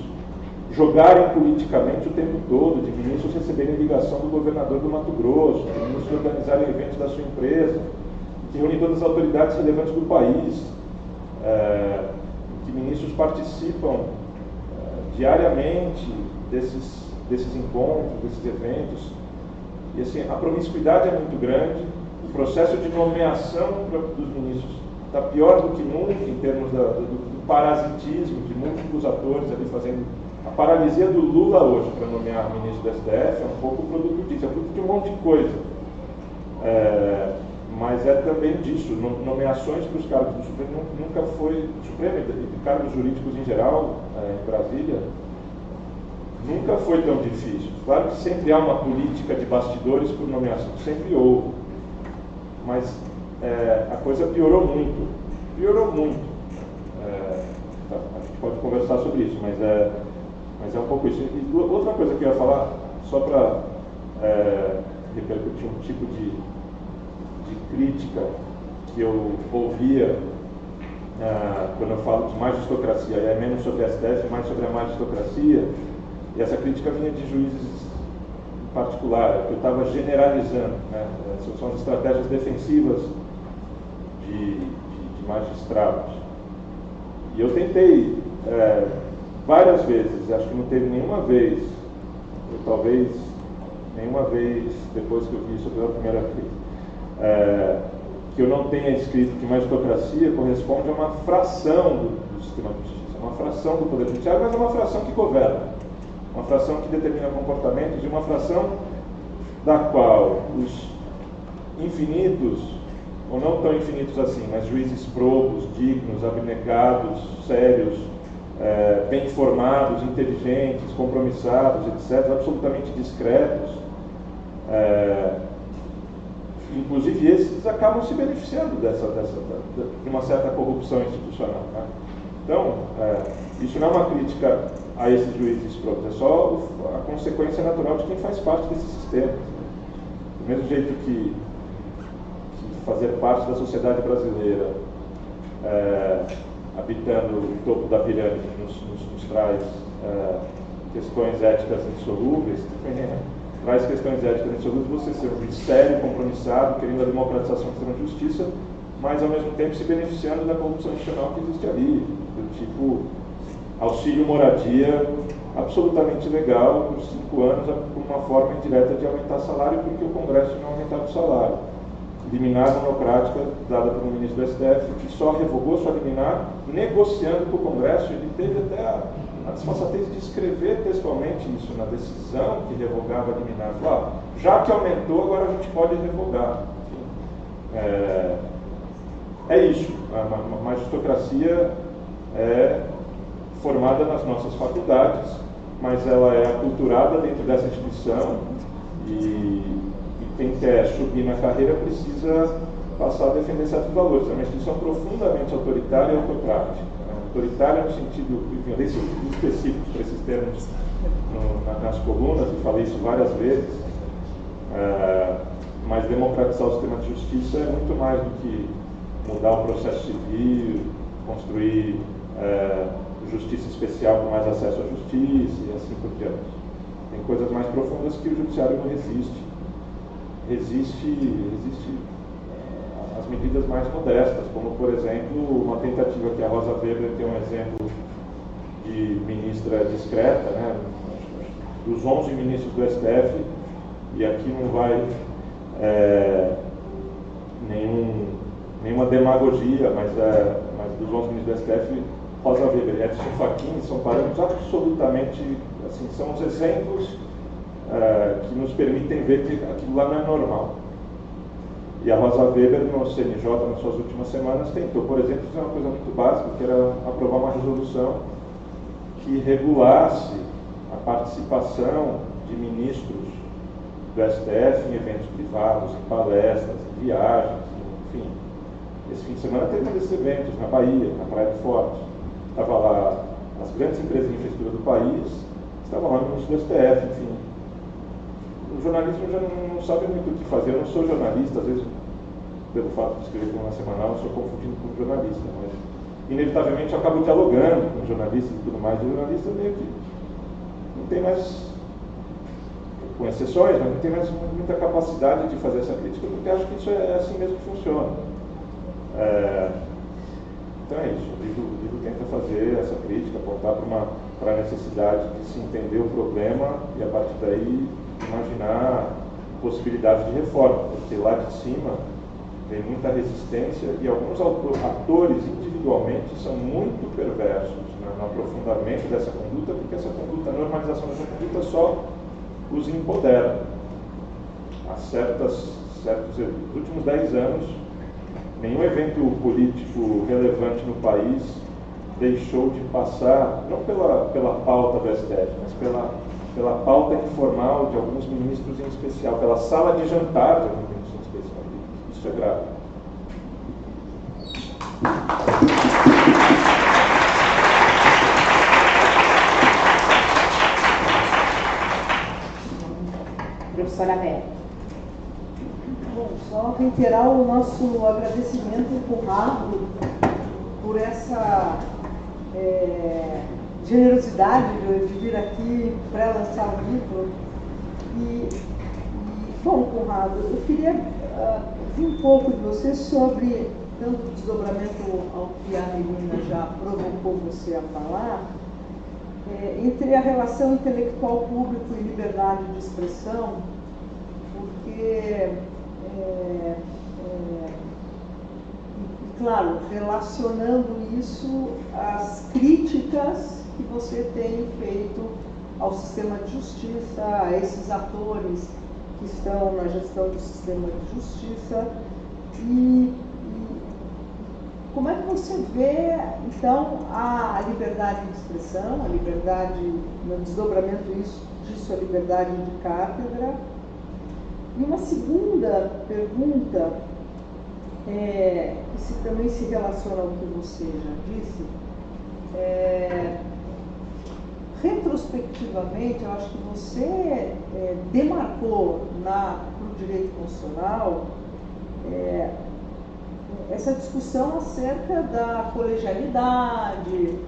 jogarem politicamente o tempo todo, de ministros receberem ligação do governador do Mato Grosso, de ministros organizarem eventos da sua empresa, que reúnem todas as autoridades relevantes do país, que ministros participam diariamente desses encontros, desses eventos. E assim, a promiscuidade é muito grande, processo de nomeação dos ministros está pior do que nunca em termos do parasitismo de múltiplos atores ali fazendo. A paralisia do Lula hoje para nomear o ministro do STF é um pouco produto disso, é produto de um monte de coisa. Mas é também disso, nomeações para os cargos do Supremo nunca foi, Supremo e cargos jurídicos em geral, em Brasília, nunca foi tão difícil. Claro que sempre há uma política de bastidores por nomeação, sempre houve. Mas a coisa piorou muito. A gente pode conversar sobre isso, mas é um pouco isso. E outra coisa que eu ia falar, só para repercutir um tipo de crítica que eu ouvia quando eu falo de magistocracia, é menos sobre a STF, mais sobre a magistocracia, e essa crítica vinha de juízes em particular, que eu estava generalizando, né? São as estratégias defensivas de magistrados. E eu tentei várias vezes, acho que não teve nenhuma vez, ou talvez nenhuma vez depois que eu vi isso pela primeira vez, que eu não tenha escrito que magistocracia corresponde a uma fração do sistema de justiça, uma fração do poder judiciário, mas é uma fração que governa, uma fração que determina comportamentos e uma fração da qual os infinitos, ou não tão infinitos assim, mas juízes probos, dignos, abnegados, sérios, bem informados, inteligentes, compromissados, etc., absolutamente discretos, inclusive esses acabam se beneficiando de uma certa corrupção institucional. Né? Então, isso não é uma crítica a esses juízes próprios, é só a consequência natural de quem faz parte desse sistema. Do mesmo jeito que fazer parte da sociedade brasileira, habitando o topo da pirâmide, nos traz questões éticas insolúveis, traz questões éticas insolúveis você ser um juiz sério, compromissado, querendo a democratização do sistema de justiça, mas ao mesmo tempo se beneficiando da corrupção institucional que existe ali, do tipo auxílio moradia absolutamente legal por 5 anos, por uma forma indireta de aumentar salário, porque o Congresso não aumentava o salário. Liminar monocrática dada pelo ministro do STF, que só revogou sua liminar negociando com o Congresso. Ele teve até a desfaçatez de escrever textualmente isso na decisão que revogava a liminar. Já que aumentou, agora a gente pode revogar. É isso. A magistocracia é formada nas nossas faculdades, mas ela é aculturada dentro dessa instituição e quem quer subir na carreira precisa passar a defender certos valores. É uma instituição profundamente autoritária e autocrática. Autoritária no sentido, enfim, eu dei específicos para esses termos nas colunas, e falei isso várias vezes, mas democratizar o sistema de justiça é muito mais do que mudar o processo civil, construir justiça especial com mais acesso à justiça e assim por diante. Tem coisas mais profundas que o judiciário não resiste. Resiste às medidas mais modestas, como, por exemplo, uma tentativa que a Rosa Weber tem um exemplo de ministra discreta, né? Dos 11 ministros do STF, e aqui não vai nenhuma demagogia, mas dos 11 ministros do STF, Rosa Weber e Edson Fachin são parâmetros absolutamente, assim, são os exemplos que nos permitem ver que aquilo lá não é normal. E a Rosa Weber, no CNJ, nas suas últimas semanas, tentou, por exemplo, fazer uma coisa muito básica, que era aprovar uma resolução que regulasse a participação de ministros do STF em eventos privados, em palestras, em viagens, enfim. Esse fim de semana teve um desses eventos na Bahia, na Praia do Forte. Estava lá as grandes empresas de infraestrutura do país, estavam lá no ministro do STF, enfim. O jornalismo já não sabe muito o que fazer. Eu não sou jornalista, às vezes, pelo fato de escrever coluna semanal, eu sou confundido com jornalista, mas inevitavelmente eu acabo dialogando com jornalistas e tudo mais. E o jornalista meio que não tem mais, com exceções, mas não tem mais muita capacidade de fazer essa crítica, porque acho que isso é assim mesmo que funciona. Então é isso, o livro tenta fazer essa crítica, apontar para a necessidade de se entender o problema e, a partir daí, imaginar possibilidades de reforma, porque lá de cima tem muita resistência e alguns atores individualmente são muito perversos no aprofundamento dessa conduta, porque essa conduta, a normalização dessa conduta só os empodera. Há nos últimos 10 anos, nenhum evento político relevante no país deixou de passar, não pela pauta do STF, mas pela pauta informal de alguns ministros em especial, pela sala de jantar de alguns ministros em especial. Isso é grave. Professora Beth. Bom, só reiterar o nosso agradecimento Conrado por essa generosidade de vir aqui para lançar o livro. Bom, Conrado, eu queria ouvir um pouco de você sobre, dando desdobramento ao que a Melina já provocou você a falar, entre a relação intelectual público e liberdade de expressão, porque, claro, relacionando isso às críticas que você tem feito ao sistema de justiça, a esses atores que estão na gestão do sistema de justiça, e como é que você vê, então, a liberdade de expressão, a liberdade, no desdobramento disso, a liberdade de cátedra? E uma segunda pergunta, que também se relaciona ao que você já disse, retrospectivamente, eu acho que você demarcou no direito constitucional essa discussão acerca da colegialidade,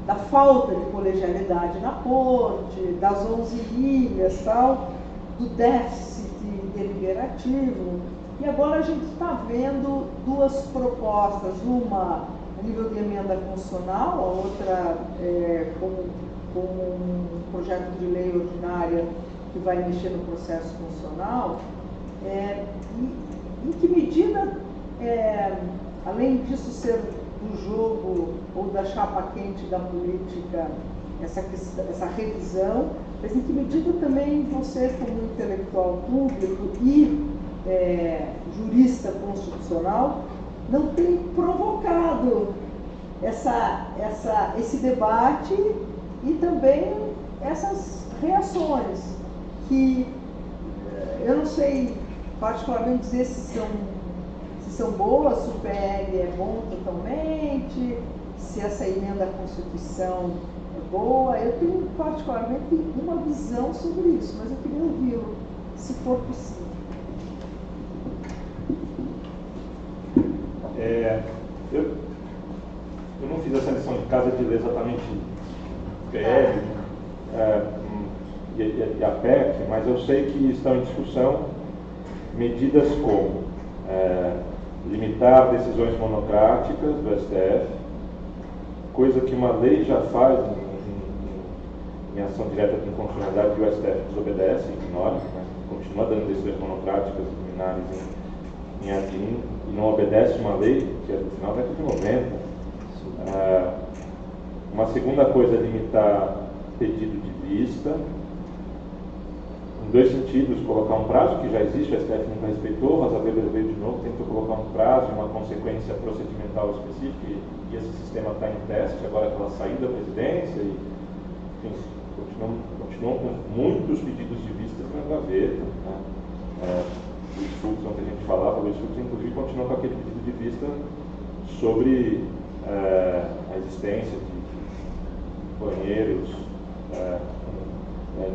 da falta de colegialidade na corte, das 11 ilhas, tal, do déficit deliberativo. E agora a gente está vendo duas propostas, uma a nível de emenda constitucional, a outra com um projeto de lei ordinária que vai mexer no processo constitucional. Em que medida, além disso ser do jogo ou da chapa quente da política, essa revisão, mas em que medida também você, como intelectual público e jurista constitucional, não tem provocado esse debate e também essas reações que eu não sei particularmente dizer se são boas, se o PL é bom totalmente, se essa emenda à Constituição é boa. Eu tenho particularmente uma visão sobre isso, mas eu queria ouvi-lo, se for possível. Eu não fiz essa lição de casa de ler exatamente PL e a PEC, mas eu sei que estão em discussão medidas como limitar decisões monocráticas do STF, coisa que uma lei já faz em ação direta de inconstitucionalidade e o STF desobedece, ignora, né? Continua dando decisões monocráticas liminares em ADIM e não obedece uma lei que é do final da década de 90. Uma segunda coisa é limitar pedido de vista, em dois sentidos: colocar um prazo que já existe, o STF nunca respeitou, o Rosa Weber veio de novo, tentou colocar um prazo, uma consequência procedimental específica, e esse sistema está em teste agora pela saída da presidência, e enfim, continuam com muitos pedidos de vista na gaveta, né? Luiz Fux, ontem a gente falava, Luiz Fux inclusive continua com aquele pedido de vista sobre a existência de banheiros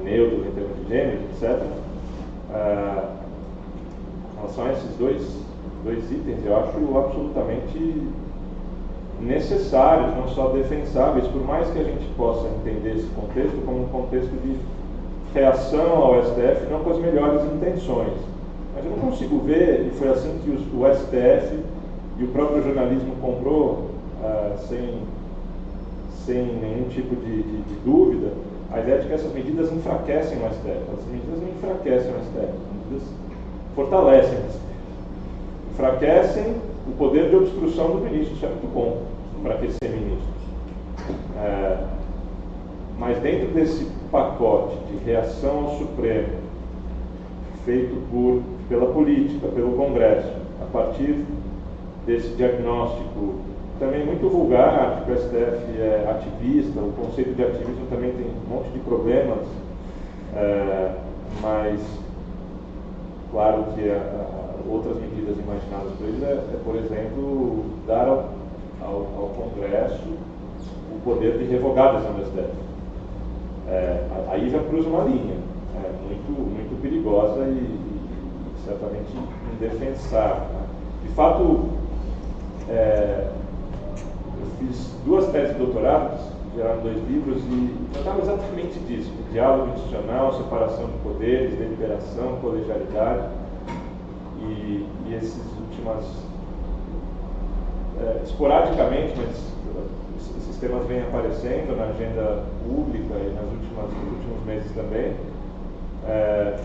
neutros em termos de gênero, etc. Em relação a esses dois itens, eu acho absolutamente necessários, não só defensáveis, por mais que a gente possa entender esse contexto como um contexto de reação ao STF, não com as melhores intenções. Mas eu não consigo ver, e foi assim que o STF e o próprio jornalismo comprou, sem nenhum tipo de dúvida, a ideia de que essas medidas enfraquecem o STF. Essas medidas não enfraquecem o STF, as medidas fortalecem o STF. enfraquecem o poder de obstrução do ministro. Isso é muito bom para aquele ser ministro. Mas dentro desse pacote de reação ao Supremo, feito pela política, pelo Congresso, a partir desse diagnóstico também muito vulgar, que o STF é ativista, o conceito de ativismo também tem um monte de problemas, mas claro que outras medidas imaginadas por eles por exemplo, dar ao Congresso o poder de revogar a decisão do STF. Aí já cruza uma linha muito perigosa e certamente indefensável. Né? De fato, eu fiz 2 teses de doutorado, que geraram 2 livros, e tratavam exatamente disso: de diálogo institucional, separação de poderes, deliberação, colegialidade, e esses últimas, esporadicamente, mas esses temas vêm aparecendo na agenda pública e nos últimos meses também,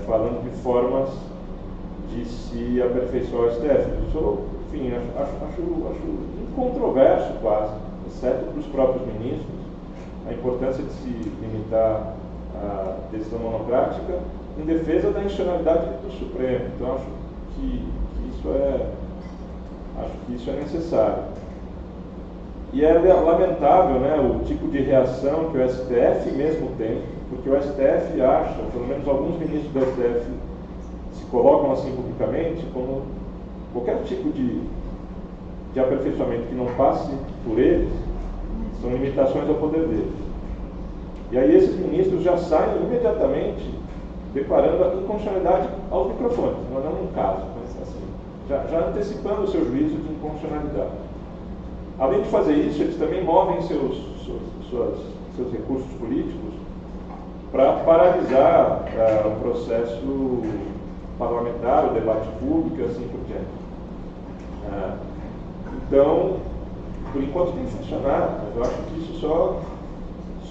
falando de formas de se aperfeiçoar o STF. Isso, enfim, acho incontroverso quase, exceto para os próprios ministros, a importância de se limitar à decisão monocrática em defesa da institucionalidade do Supremo. Então acho que isso é necessário. E é lamentável, né, o tipo de reação que o STF mesmo tem, porque o STF acha, pelo menos alguns ministros do STF se colocam assim publicamente, como qualquer tipo de aperfeiçoamento que não passe por eles são limitações ao poder deles. E aí esses ministros já saem imediatamente declarando a inconstitucionalidade aos microfones, não é um caso, mas assim, já antecipando o seu juízo de inconstitucionalidade. Além de fazer isso, eles também movem seus recursos políticos para paralisar o processo parlamentar, o debate público e assim por diante. Então, por enquanto tem funcionado, mas eu acho que isso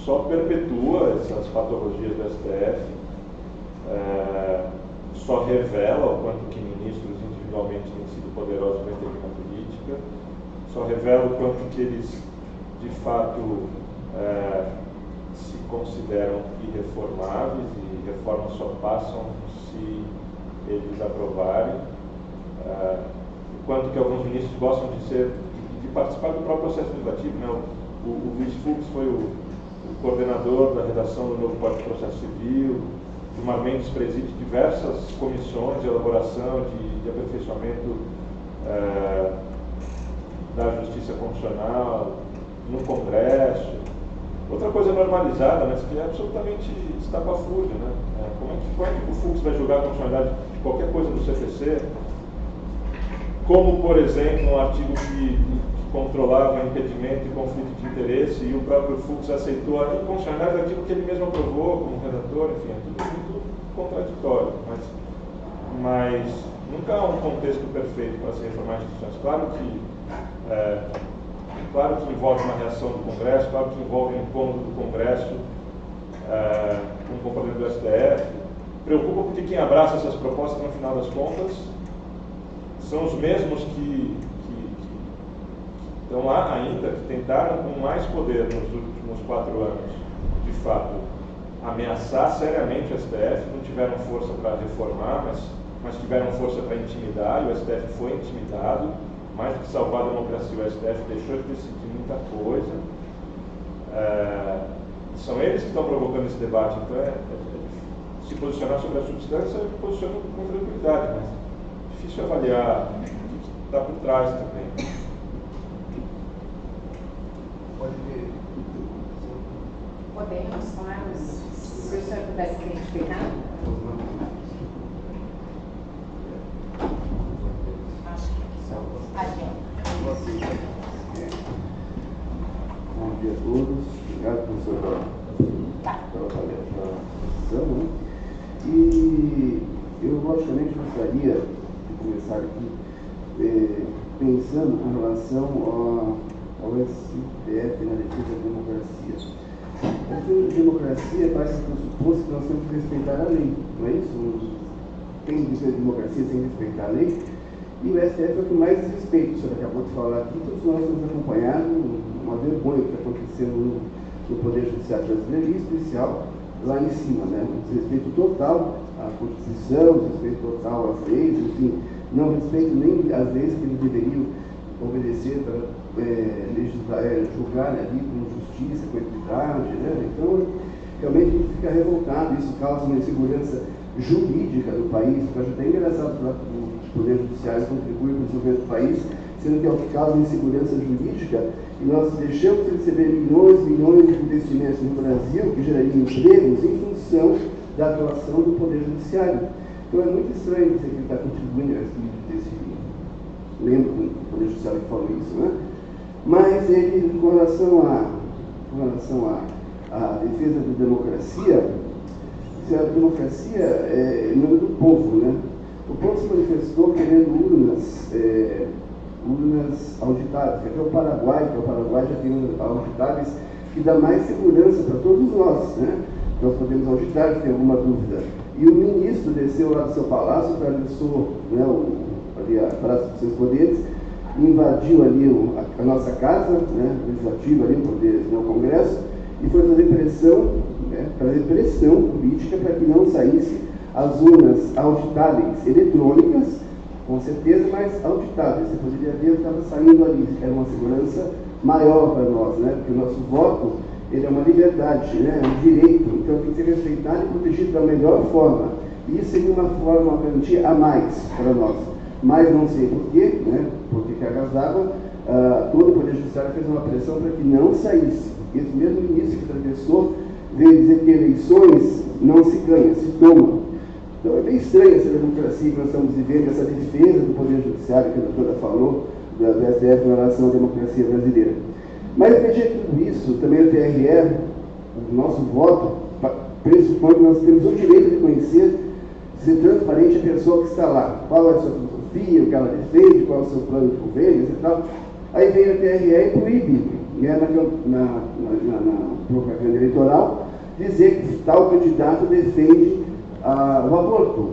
só perpetua essas patologias do STF, só revela o quanto que ministros individualmente têm sido poderosos para intervir na política, só revela o quanto que eles, de fato, se consideram irreformáveis, e reformas só passam se eles aprovarem, o quanto que alguns ministros gostam de participar do próprio processo legislativo, né? O Luiz Fux foi o coordenador da redação do novo Código de Processo Civil, Gilmar Mendes preside diversas comissões de elaboração, de aperfeiçoamento da justiça constitucional, no Congresso. Outra coisa normalizada, mas que é absolutamente estapafúrdia, né? Como é que o Fux vai julgar a constitucionalidade de qualquer coisa do CPC? Como, por exemplo, um artigo que controlava impedimento e conflito de interesse, e o próprio Fux aceitou a inconstitucionalidade daquilo que ele mesmo aprovou como redator, enfim, é tudo muito contraditório, mas nunca há um contexto perfeito para se reformar as instituições. Claro que envolve uma reação do Congresso, claro que envolve um incômodo do Congresso com o componente do STF. Preocupa porque quem abraça essas propostas, no final das contas, são os mesmos que estão lá ainda, que tentaram com mais poder nos últimos 4 anos, de fato, ameaçar seriamente o STF, não tiveram força para reformar, mas tiveram força para intimidar, e o STF foi intimidado. Mais do que salvar a democracia, o STF deixou de decidir muita coisa. São eles que estão provocando esse debate, então se posicionar sobre a substância, eu posiciono com tranquilidade, mas é difícil avaliar o que está por trás também. Podemos falar, se o senhor pudesse identificar? Bom dia a todos, obrigado professor pela palestra, né? E eu logicamente gostaria de começar aqui pensando com relação ao STF na defesa da democracia. A defesa da democracia parece pressuposto que nós temos que respeitar a lei, não é isso? Tem defesa da democracia sem respeitar a lei. E o STF é o que mais respeita, o senhor acabou de falar aqui, todos nós temos acompanhado uma vergonha que está acontecendo no Poder Judiciário brasileiro, e em especial lá em cima, né? Um desrespeito total à Constituição, desrespeito total às leis, enfim, não respeito nem as leis que eles deveriam obedecer para legislar, julgar ali com justiça, com equidade, né? Então, realmente a gente fica revoltado, isso causa uma insegurança jurídica do país, porque acho até engraçado falar que o Poder Judiciário contribui para o desenvolvimento do país, sendo que é o que causa insegurança jurídica, e nós deixamos de receber milhões e milhões de investimentos no Brasil, que gerariam empregos em função da atuação do Poder Judiciário. Então é muito estranho dizer que ele está contribuindo a esse membro do Poder Judiciário que falou isso, né? Mas ele, com relação à defesa da democracia, a democracia é em nome do povo, né? O povo se manifestou querendo urnas auditáveis. Até o Paraguai já tem auditáveis que dá mais segurança para todos nós, né? Nós podemos auditar se tem alguma dúvida. E o ministro desceu lá do seu palácio, atravessou, né, ali a Praça dos Seus Poderes, invadiu ali a nossa casa, né, legislativa, ali, o Congresso, e foi fazer pressão, né, trazer pressão política para que não saísse as urnas auditáveis eletrônicas, com certeza, mas auditáveis. Você poderia ver que estava saindo ali, era uma segurança maior para nós, né, porque o nosso voto ele é uma liberdade, né, é um direito, então tem que ser respeitado e protegido da melhor forma. E isso seria uma forma, uma garantia a mais para nós. Mas não sei porquê, né, porque cargas d'água, todo o Poder Judiciário fez uma pressão para que não saísse. Esse mesmo ministro que atravessou veio dizer que eleições não se ganham, se tomam. Então é bem estranha essa democracia que nós estamos vivendo, essa defesa do Poder Judiciário que a doutora falou, do STF em relação à democracia brasileira. Mas, veja tudo isso, também o TRE, o nosso voto, pressupõe que nós temos o direito de conhecer, ser transparente a pessoa que está lá. Qual é a sua filosofia, o que ela defende, qual é o seu plano de governo e tal. Aí vem o TRE e proíbe, né, na propaganda eleitoral, dizer que tal candidato defende o aborto.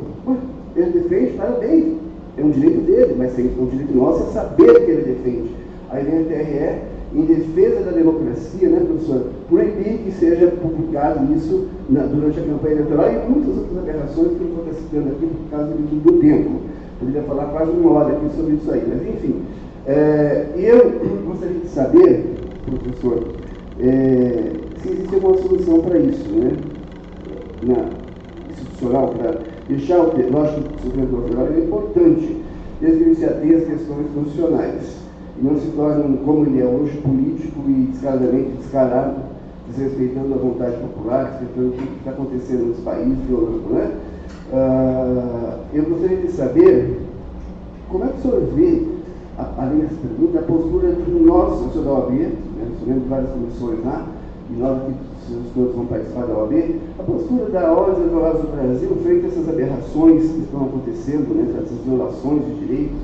Ele defende, parabéns, é um direito dele, mas o direito nosso é saber o que ele defende. Aí vem o TRE, em defesa da democracia, né, professor, proibir que seja publicado isso durante a campanha eleitoral e muitas outras aberrações que eu não estou citando aqui por causa do tempo. Poderia falar quase uma hora aqui sobre isso aí, mas enfim. Eu gostaria de saber, professor, se existe alguma solução para isso, né, institucional, para deixar o lógico que o Supremo Tribunal Federal é importante, desde que ele se atenha às questões constitucionais. E não se torne, como ele é hoje, político e descaradamente descarado, desrespeitando a vontade popular, respeitando o que está acontecendo nos países, violando, né? Eu gostaria de saber como é que o senhor vê, além dessa pergunta, a postura do nosso, o senhor da OAB, né? O senhor lembra de várias comissões lá, e nós aqui todos vão participar da OAB, a postura da Ordem dos Advogados do Brasil frente a essas aberrações que estão acontecendo, né? Essas violações de direitos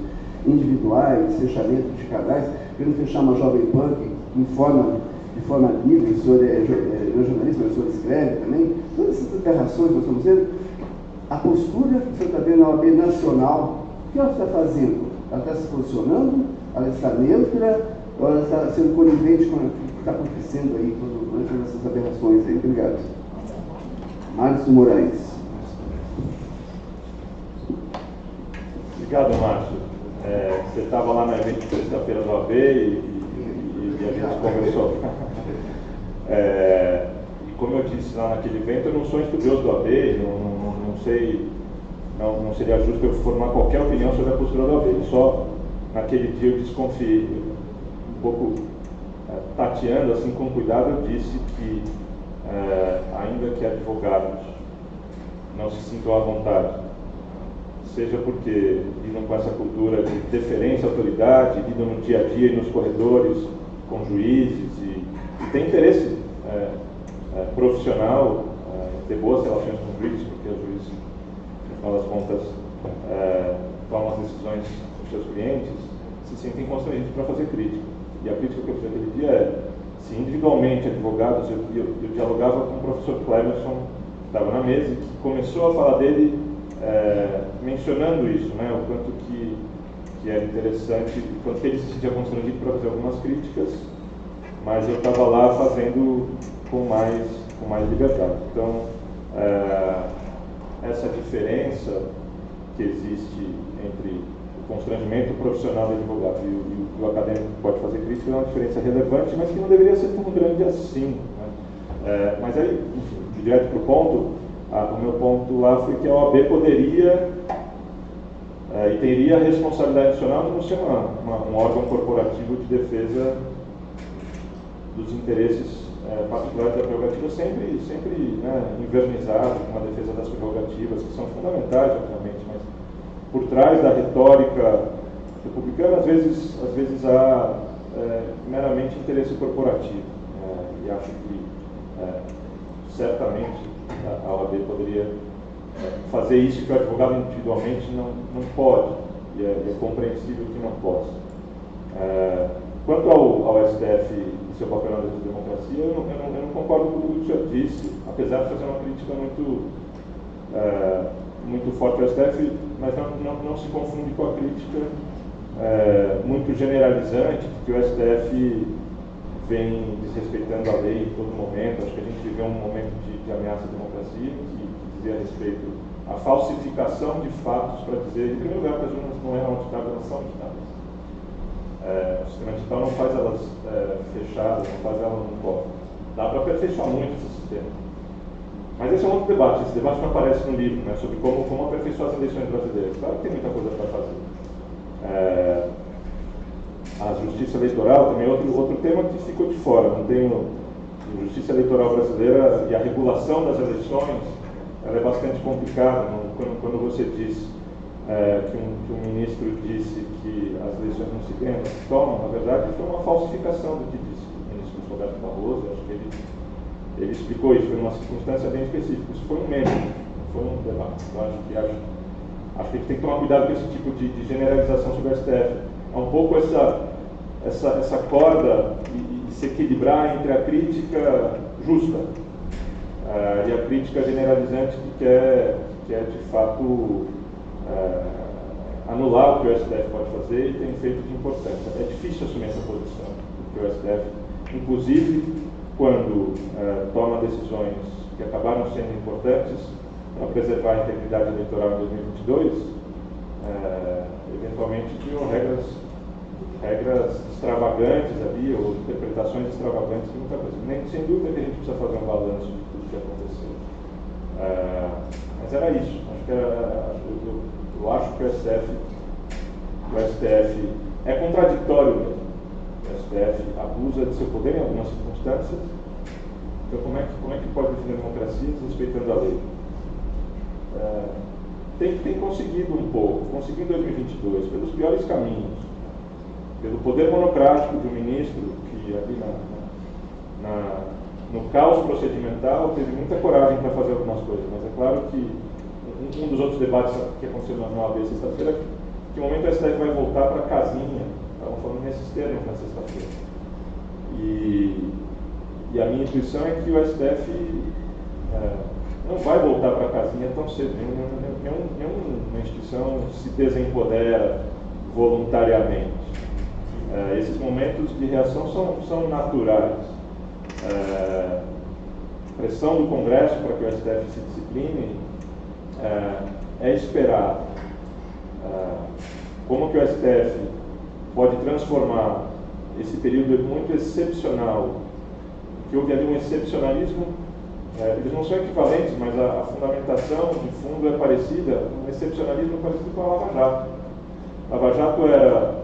individuais, fechamento de canais, querendo fechar uma jovem pan que de forma livre, o senhor é jornalista, mas o senhor escreve também, todas essas aberrações que nós estamos vendo, a postura que o senhor está vendo na OAB nacional, o que ela está fazendo? Ela está se posicionando? Ela está neutra? Ou ela está sendo conivente com o que está acontecendo aí, todas essas aberrações aí? Obrigado. Márcio Moraes. Obrigado, Márcio. Você estava lá no evento de sexta-feira do OAB e a gente conversou. E como eu disse lá naquele evento, eu não sou estudioso do OAB, não sei, não seria justo eu formar qualquer opinião sobre a postura do OAB. Só naquele dia eu desconfiei, um pouco tateando assim com cuidado, eu disse que ainda que advogados não se sintam à vontade, seja porque lidam com essa cultura de deferência à autoridade, lidam no dia a dia e nos corredores com juízes e tem interesse profissional ter boas relações com os juízes, porque os juízes, no final das contas, tomam as decisões dos seus clientes, se sentem constrangidos para fazer crítica. E a crítica que eu fiz aquele dia se individualmente advogados, eu dialogava com o professor Clemerson, que estava na mesa, e que começou a falar dele mencionando isso, né, o quanto que que era interessante, quando ele se sentia constrangido para fazer algumas críticas, mas eu estava lá fazendo com mais liberdade. Então, essa diferença que existe entre o constrangimento profissional do advogado e o acadêmico que pode fazer crítica é uma diferença relevante, mas que não deveria ser tão grande assim, né? Mas aí, enfim, direto para o ponto, o meu ponto lá foi que a OAB poderia e teria a responsabilidade adicional de não ser um órgão corporativo de defesa dos interesses particulares da prerrogativa, sempre né, invernizado com a defesa das prerrogativas, que são fundamentais, obviamente, mas por trás da retórica republicana, às vezes há meramente interesse corporativo. E acho que, certamente, a OAB poderia fazer isso que o advogado individualmente não pode, e é compreensível que não possa. Quanto ao STF e seu papel na defesa da democracia, eu não concordo com tudo que o senhor disse, apesar de fazer uma crítica muito forte ao STF, mas não se confunde com a crítica muito generalizante, que o STF vem desrespeitando a lei em todo momento. Acho que a gente viveu um momento de ameaça à democracia, que dizia respeito à falsificação de fatos para dizer, em primeiro lugar, que as urnas não eram auditadas, elas são auditadas. O sistema digital não faz elas fechadas, não faz elas no cofre. Dá para aperfeiçoar muito esse sistema. Mas esse é um outro debate. Esse debate não aparece no livro, né, sobre como aperfeiçoar as eleições brasileiras. Claro que tem muita coisa para fazer. A justiça eleitoral também é outro tema que ficou de fora. Não tenho justiça eleitoral brasileira e a regulação das eleições, ela é bastante complicada. Quando você diz que um ministro disse que as eleições não se ganham, se tomam, na verdade foi uma falsificação do que disse o ministro Roberto Barroso. Acho que ele explicou isso, foi numa circunstância bem específica. Isso foi um meme, não foi um debate. Eu acho que a gente tem que tomar cuidado com esse tipo de generalização sobre o STF. É um pouco essa corda de se equilibrar entre a crítica justa e a crítica generalizante que quer de fato anular o que o STF pode fazer e tem feito de importante. É difícil assumir essa posição, porque o STF, inclusive, quando toma decisões que acabaram sendo importantes para preservar a integridade eleitoral em 2022, eventualmente tinham regras extravagantes ali, ou interpretações extravagantes que nunca precisam. Sem dúvida que a gente precisa fazer um balanço de tudo que aconteceu. Mas era isso. Eu acho que o STF é contraditório mesmo. O STF abusa de seu poder em algumas circunstâncias. Então, como é que pode defender a democracia desrespeitando a lei? Tem conseguido um pouco, conseguiu em 2022, pelos piores caminhos, pelo poder monocrático do ministro, que ali no caos procedimental teve muita coragem para fazer algumas coisas, mas é claro que um dos outros debates que aconteceu na OAB sexta-feira é que o momento o STF vai voltar para a casinha, estavam falando nesses termos na sexta-feira. E a minha intuição é que o STF não vai voltar para a casinha tão cedo. Nenhuma instituição se desempodera voluntariamente. Esses momentos de reação são naturais. Pressão do Congresso para que o STF se discipline é esperado. Como que o STF pode transformar esse período muito excepcional, que houve ali um excepcionalismo, eles não são equivalentes, mas a fundamentação de fundo é parecida, um excepcionalismo parecido com a Lava Jato. A Lava Jato era,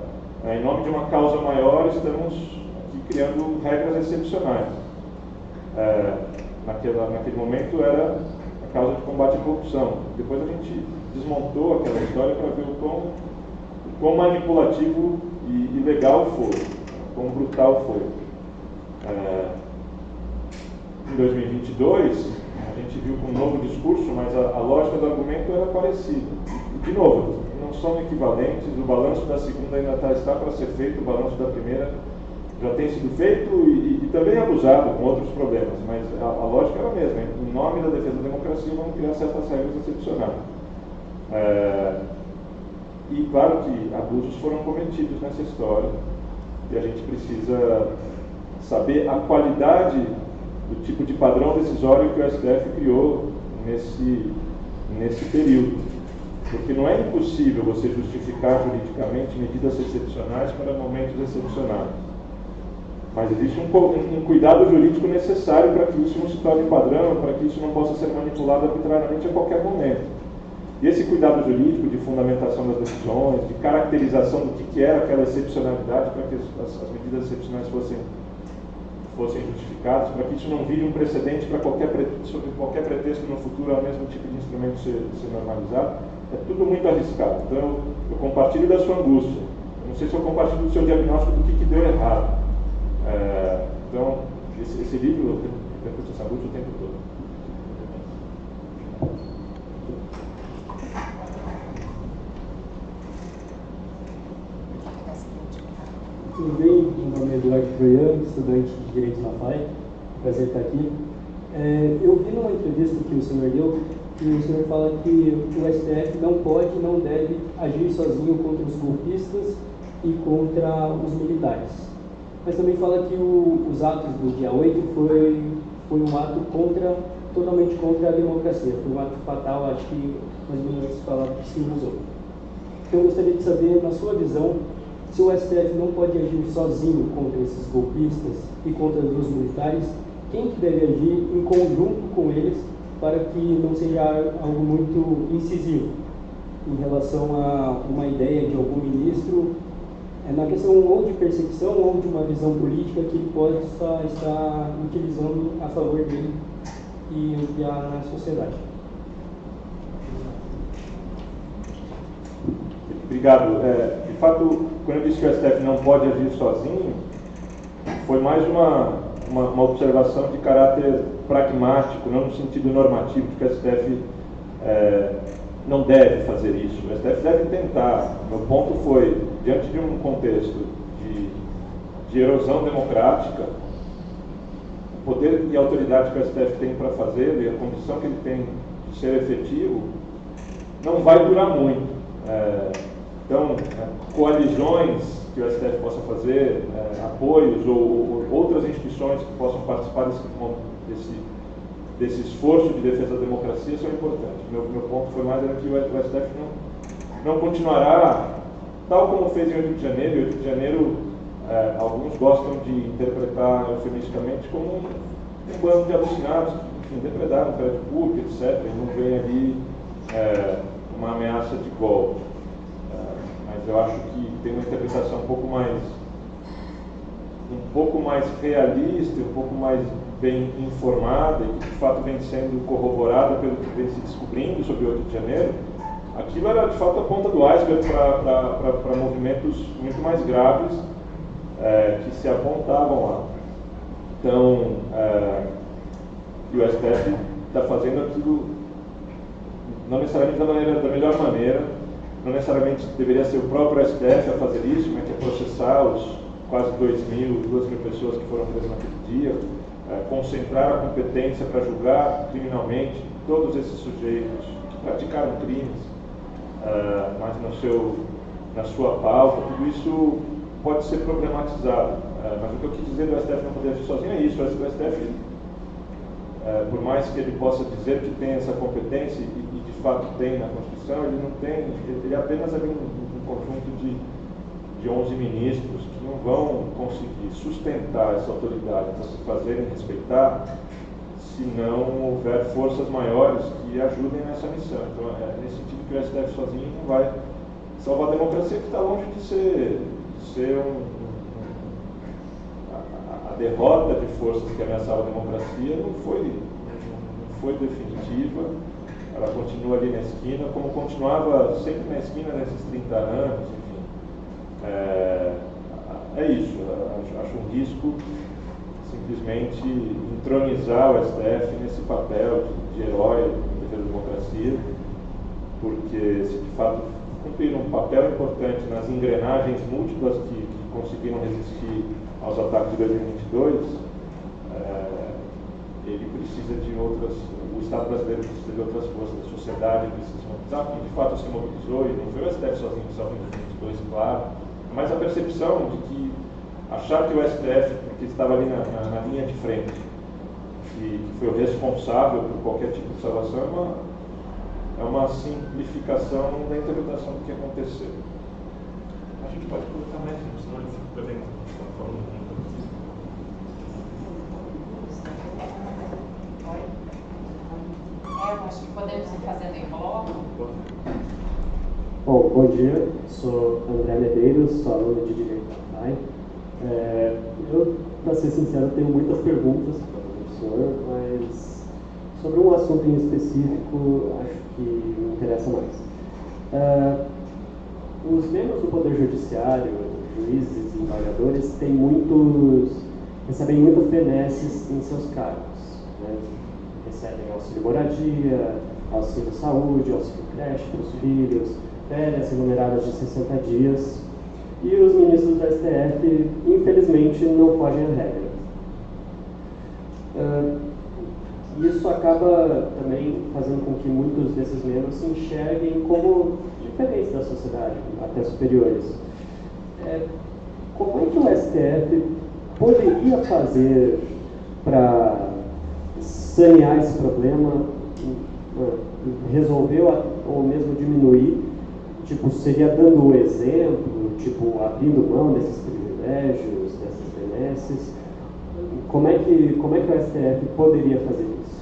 em nome de uma causa maior, estamos aqui criando regras excepcionais. Naquele momento era a causa de combate à corrupção. Depois a gente desmontou aquela história para ver o quão manipulativo e ilegal foi, quão brutal foi. Em 2022, a gente viu com um novo discurso, mas a lógica do argumento era parecida. E, de novo, não são equivalentes, o balanço da segunda ainda está para ser feito, o balanço da primeira já tem sido feito e também abusado com outros problemas, mas a lógica era a mesma. Em nome da defesa da democracia, vamos criar certas regras excepcionais. E claro que abusos foram cometidos nessa história, e a gente precisa saber a qualidade do tipo de padrão decisório que o STF criou nesse período. Porque não é impossível você justificar juridicamente medidas excepcionais para momentos excepcionais. Mas existe um cuidado jurídico necessário para que isso não se torne padrão, para que isso não possa ser manipulado arbitrariamente a qualquer momento. E esse cuidado jurídico de fundamentação das decisões, de caracterização do que era aquela excepcionalidade para que as medidas excepcionais fossem justificadas, para que isso não vire um precedente para sobre qualquer pretexto no futuro ao mesmo tipo de instrumento ser normalizado, é tudo muito arriscado. Então, eu compartilho da sua angústia. Eu não sei se eu compartilho do seu diagnóstico do que deu errado. Então, esse livro, eu repercuto essa angústia o tempo todo. Tudo bem? Meu nome é Eduardo Troiano, estudante de Direito na FAI. Prazer estar aqui. Eu vi numa entrevista que o senhor deu, que o senhor fala que o STF não pode, não deve agir sozinho contra os golpistas e contra os militares. Mas também fala que os atos do dia 8 foi um ato totalmente contra a democracia. Foi um ato fatal, acho que mais ou menos essa palavra que se usou. Então eu gostaria de saber, na sua visão, se o STF não pode agir sozinho contra esses golpistas e contra os militares, quem que deve agir em conjunto com eles para que não seja algo muito incisivo em relação a uma ideia de algum ministro, na questão ou de perseguição ou de uma visão política que ele pode estar utilizando a favor dele e ampliar na sociedade. Obrigado. De fato, quando eu disse que o STF não pode agir sozinho, foi mais uma observação de caráter pragmático, não no sentido normativo, de que o STF não deve fazer isso. O STF deve tentar. Meu ponto foi, diante de um contexto de erosão democrática, o poder e a autoridade que o STF tem para fazer, e a condição que ele tem de ser efetivo, não vai durar muito. Então, coalizões que o STF possa fazer, apoios ou outras instituições que possam participar desse esforço de defesa da democracia são importantes. Meu ponto foi mais que o STF não continuará, tal como fez em 8 de janeiro. Em 8 de janeiro, alguns gostam de interpretar eufemisticamente como um bando de alucinados que, enfim, depredaram o prédio público, etc. E não vem ali uma ameaça de golpe. Mas eu acho que tem uma interpretação um pouco mais realista, um pouco mais bem informada, e que de fato vem sendo corroborada pelo que vem se descobrindo sobre o 8 de janeiro. Aquilo era de fato a ponta do iceberg para movimentos muito mais graves que se apontavam lá. Então, e o STF está fazendo aquilo não necessariamente da melhor maneira. Não necessariamente deveria ser o próprio STF a fazer isso, mas que é processar os quase 2 mil pessoas que foram presas naquele dia, concentrar a competência para julgar criminalmente todos esses sujeitos que praticaram crimes, mas na sua pauta, tudo isso pode ser problematizado. Mas o que eu quis dizer do STF não poder agir sozinho é isso. O STF, por mais que ele possa dizer que tem essa competência, e de fato tem na Constituição, ele não tem, ele apenas é um conjunto de 11 ministros que não vão conseguir sustentar essa autoridade para se fazerem respeitar se não houver forças maiores que ajudem nessa missão. Então, é nesse sentido que o STF sozinho não vai salvar a democracia, que está longe de ser a derrota de forças que ameaçavam a democracia não foi definitiva. Ela continua ali na esquina, como continuava sempre na esquina nesses 30 anos, enfim. É isso, acho um risco simplesmente entronizar o STF nesse papel de herói em defesa da democracia, porque se de fato cumprir um papel importante nas engrenagens múltiplas que conseguiram resistir aos ataques de 2022, ele precisa de outras, o Estado brasileiro precisa de outras forças, a sociedade precisa se mobilizar, porque de fato se mobilizou, e não foi o STF sozinho que salvou os dois, claro, mas a percepção de que achar que o STF, porque estava ali na linha de frente, que foi o responsável por qualquer tipo de salvação, é uma simplificação da interpretação do que aconteceu. A gente pode colocar mais isso, senão ele fica bem falando muito. Eu acho que podemos ir fazendo em bloco. Bom, bom dia, sou André Medeiros, sou aluno de Direito da FAI. Eu, para ser sincero, tenho muitas perguntas para o professor, mas sobre um assunto em específico, acho que me interessa mais. Os membros do Poder Judiciário, juízes e desembargadores, recebem muitas benesses em seus cargos, né? Recebem auxílio moradia, auxílio saúde, auxílio creche para os filhos, férias remuneradas de 60 dias, e os ministros do STF, infelizmente, não fogem à regra. Isso acaba também fazendo com que muitos desses membros se enxerguem como diferentes da sociedade, até superiores. Como é que o STF poderia fazer para sanear esse problema, resolver ou mesmo diminuir? Tipo, seria dando o exemplo, tipo, abrindo mão desses privilégios, dessas benesses? Como é que o STF poderia fazer isso?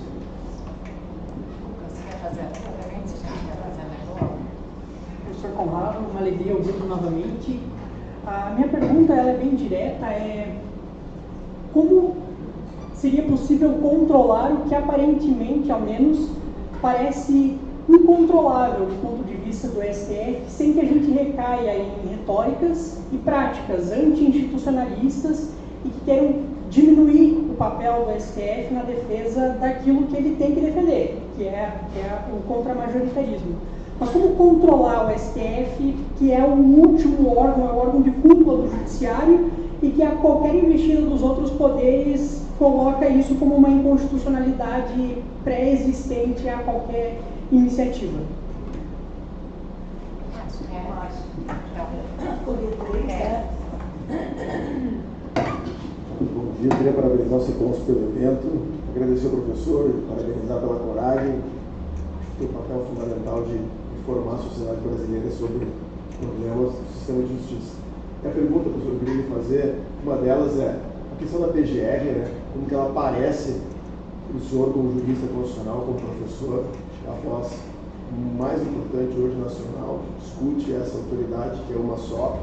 Você quer fazer a pergunta? Você quer fazer agora? Professor Conrado, uma alegria ouvi-lo novamente. A minha pergunta ela é bem direta, como seria possível controlar o que aparentemente, ao menos, parece incontrolável do ponto de vista do STF, sem que a gente recaia em retóricas e práticas anti-institucionalistas e que queiram diminuir o papel do STF na defesa daquilo que ele tem que defender, que é o contramajoritarismo. Mas como controlar o STF, que é o último órgão, é o órgão de cúpula do judiciário e que a qualquer investida dos outros poderes coloca isso como uma inconstitucionalidade pré-existente a qualquer iniciativa? Bom dia, queria parabenizar o Cicons pelo evento, agradecer ao professor, parabenizar pela coragem, tem um papel fundamental de informar a sociedade brasileira sobre problemas do sistema de justiça. E a pergunta que o professor queria fazer, uma delas é a questão da PGR, né? Como que ela aparece para o senhor como jurista constitucional, como professor, a voz mais importante hoje nacional, que discute essa autoridade que é uma só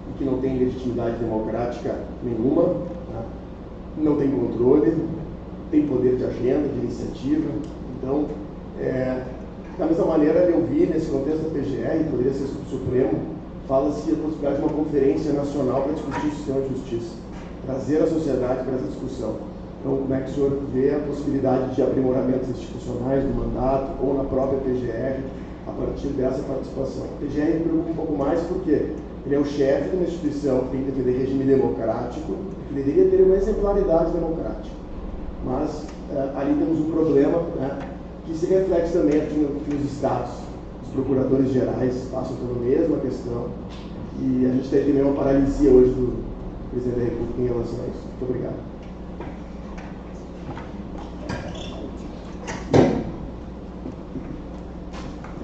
e que não tem legitimidade democrática nenhuma, tá? Não tem controle, tem poder de agenda, de iniciativa. Então, da mesma maneira, eu vi nesse contexto da PGR, poderia ser o Supremo, fala-se a possibilidade de uma conferência nacional para discutir o sistema de justiça, trazer a sociedade para essa discussão. Então, como é que o senhor vê a possibilidade de aprimoramentos institucionais do mandato ou na própria PGR a partir dessa participação? A PGR me preocupa um pouco mais porque ele é o chefe de uma instituição que tem que defender regime democrático, que deveria ter uma exemplaridade democrática. Mas ali temos um problema, né, que se reflete também aqui nos estados. Os procuradores gerais passam pela mesma questão e a gente tem também uma paralisia hoje do presidente da República em relação a isso. Muito obrigado.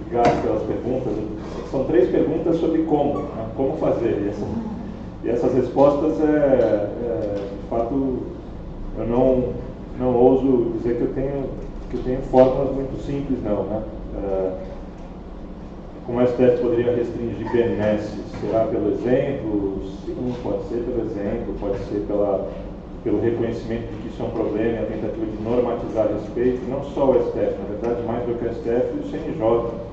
Obrigado pelas perguntas. São 3 perguntas sobre como, né? Como fazer. E essas respostas, de fato, eu não ouso dizer que eu tenho fórmulas muito simples, não, né? Como a STF poderia restringir benesses? Será pelo exemplo? Sim, pode ser pelo exemplo, pode ser pelo reconhecimento de que isso é um problema e a tentativa de normatizar a respeito, não só o STF, na verdade, mais do que o STF e o CNJ.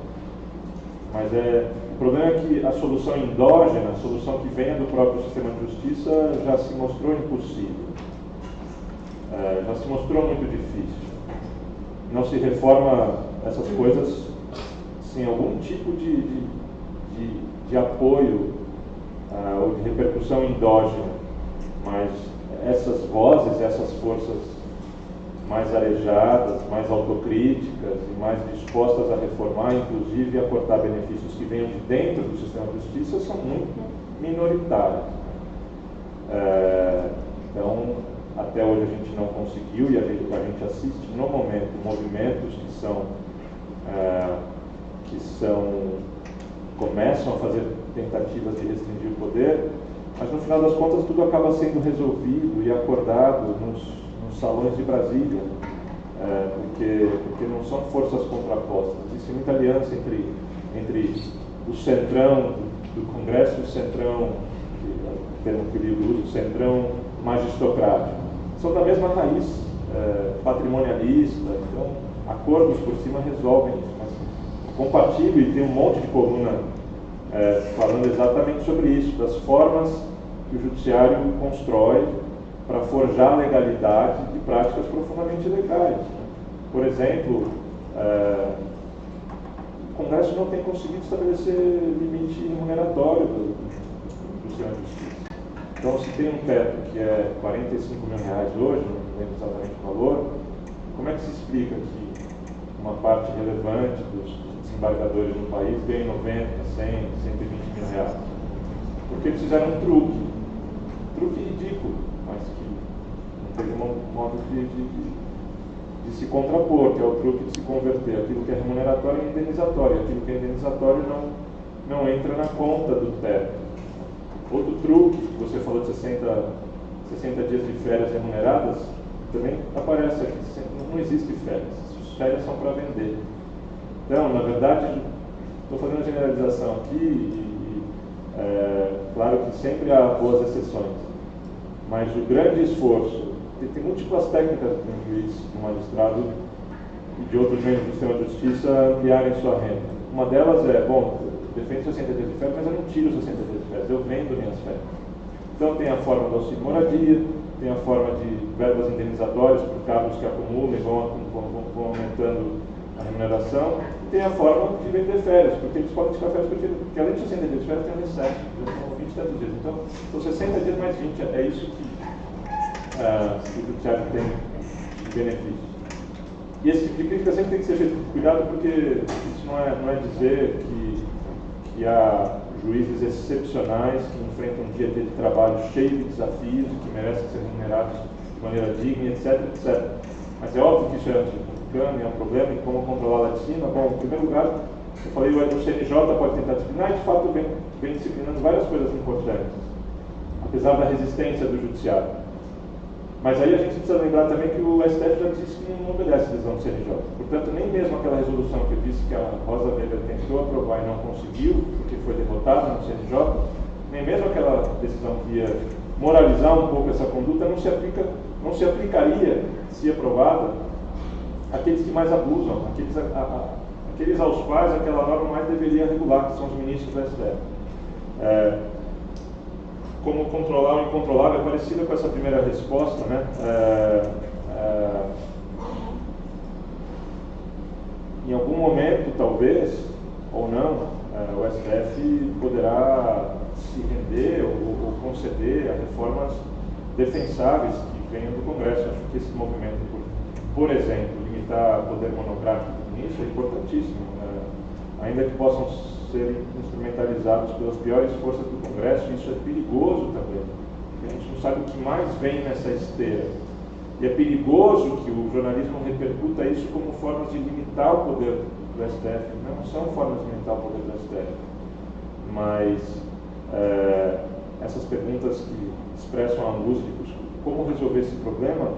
Mas o problema é que a solução endógena, a solução que venha do próprio sistema de justiça, já se mostrou impossível. Já se mostrou muito difícil. Não se reforma essas coisas sem algum tipo de apoio ou de repercussão endógena. Mas essas vozes, essas forças mais arejadas, mais autocríticas e mais dispostas a reformar, inclusive a cortar benefícios que venham de dentro do sistema de justiça, são muito minoritárias. Então, até hoje a gente não conseguiu, e a gente assiste no momento movimentos que começam a fazer tentativas de restringir o poder, mas no final das contas tudo acaba sendo resolvido e acordado nos salões de Brasília, porque não são forças contrapostas. Existe muita aliança entre o centrão do Congresso e o centrão, o termo que ele usa, o centrão magistocrático. São da mesma raiz patrimonialista, então acordos por cima resolvem isso. Mas compartilho, e tem um monte de coluna falando exatamente sobre isso, das formas que o judiciário constrói para forjar a legalidade de práticas profundamente ilegais. Por exemplo, o Congresso não tem conseguido estabelecer limite remuneratório do sistema de justiça. Então, se tem um teto que é R$45 mil hoje, não lembro exatamente o valor, como é que se explica que uma parte relevante dos desembargadores no país ganha 90, 100, 120 mil reais? Porque eles fizeram um truque ridículo, mas que não teve um modo de se contrapor, que é o truque de se converter aquilo que é remuneratório em indenizatório. Aquilo que é indenizatório não entra na conta do teto. Outro truque, que você falou de 60 dias de férias remuneradas, também aparece aqui. Não existe férias. As férias são para vender. Então, na verdade, estou fazendo a generalização aqui claro que sempre há boas exceções, mas o grande esforço, tem múltiplas técnicas de um juiz, de um magistrado e de outros membros do sistema de justiça ampliarem sua renda. Uma delas defendo 60 dias de férias, mas eu não tiro 60 dias de férias, eu vendo minhas férias. Então tem a forma do auxílio moradia, tem a forma de verbas indenizatórias por cargos que acumulam e vão aumentando a remuneração, e tem a forma de vender férias, porque eles podem tirar férias porque além de 60 dias de férias tem um recesso, já são 20 tantos dias. Então, são 60 dias mais 20, é isso que o judiciário tem de benefício. E esse tipo de crítica sempre tem que ser feito com cuidado, porque isso não é dizer que há juízes excepcionais que enfrentam um dia a dia de trabalho cheio de desafios e que merecem ser remunerados de maneira digna, etc, etc. Mas é óbvio que isso é anti-republicano, é um problema, e como controlar lá de cima? Bom, em primeiro lugar, eu falei, o CNJ pode tentar disciplinar, e de fato vem disciplinando várias coisas importantes, apesar da resistência do judiciário. Mas aí a gente precisa lembrar também que o STF já disse que não obedece a decisão do CNJ. Portanto, nem mesmo aquela resolução que eu disse que a Rosa Weber tentou aprovar e não conseguiu, porque foi derrotada no CNJ, nem mesmo aquela decisão que ia moralizar um pouco essa conduta não se aplicaria, se aprovada, àqueles que mais abusam, aqueles aos quais aquela norma mais deveria regular, que são os ministros do STF. Como controlar o incontrolável é parecida com essa primeira resposta, né? Em algum momento, talvez, ou não, o STF poderá se render ou conceder a reformas defensáveis que venham do Congresso. Acho que esse movimento, por exemplo, limitar o poder monocrático do ministro é importantíssimo, ainda que possam ser instrumentalizados pelas piores forças do Congresso. Isso é perigoso também, porque a gente não sabe o que mais vem nessa esteira. E é perigoso que o jornalismo repercuta isso como formas de limitar o poder do STF. Não são formas de limitar o poder do STF, mas essas perguntas que expressam a angústia de como resolver esse problema,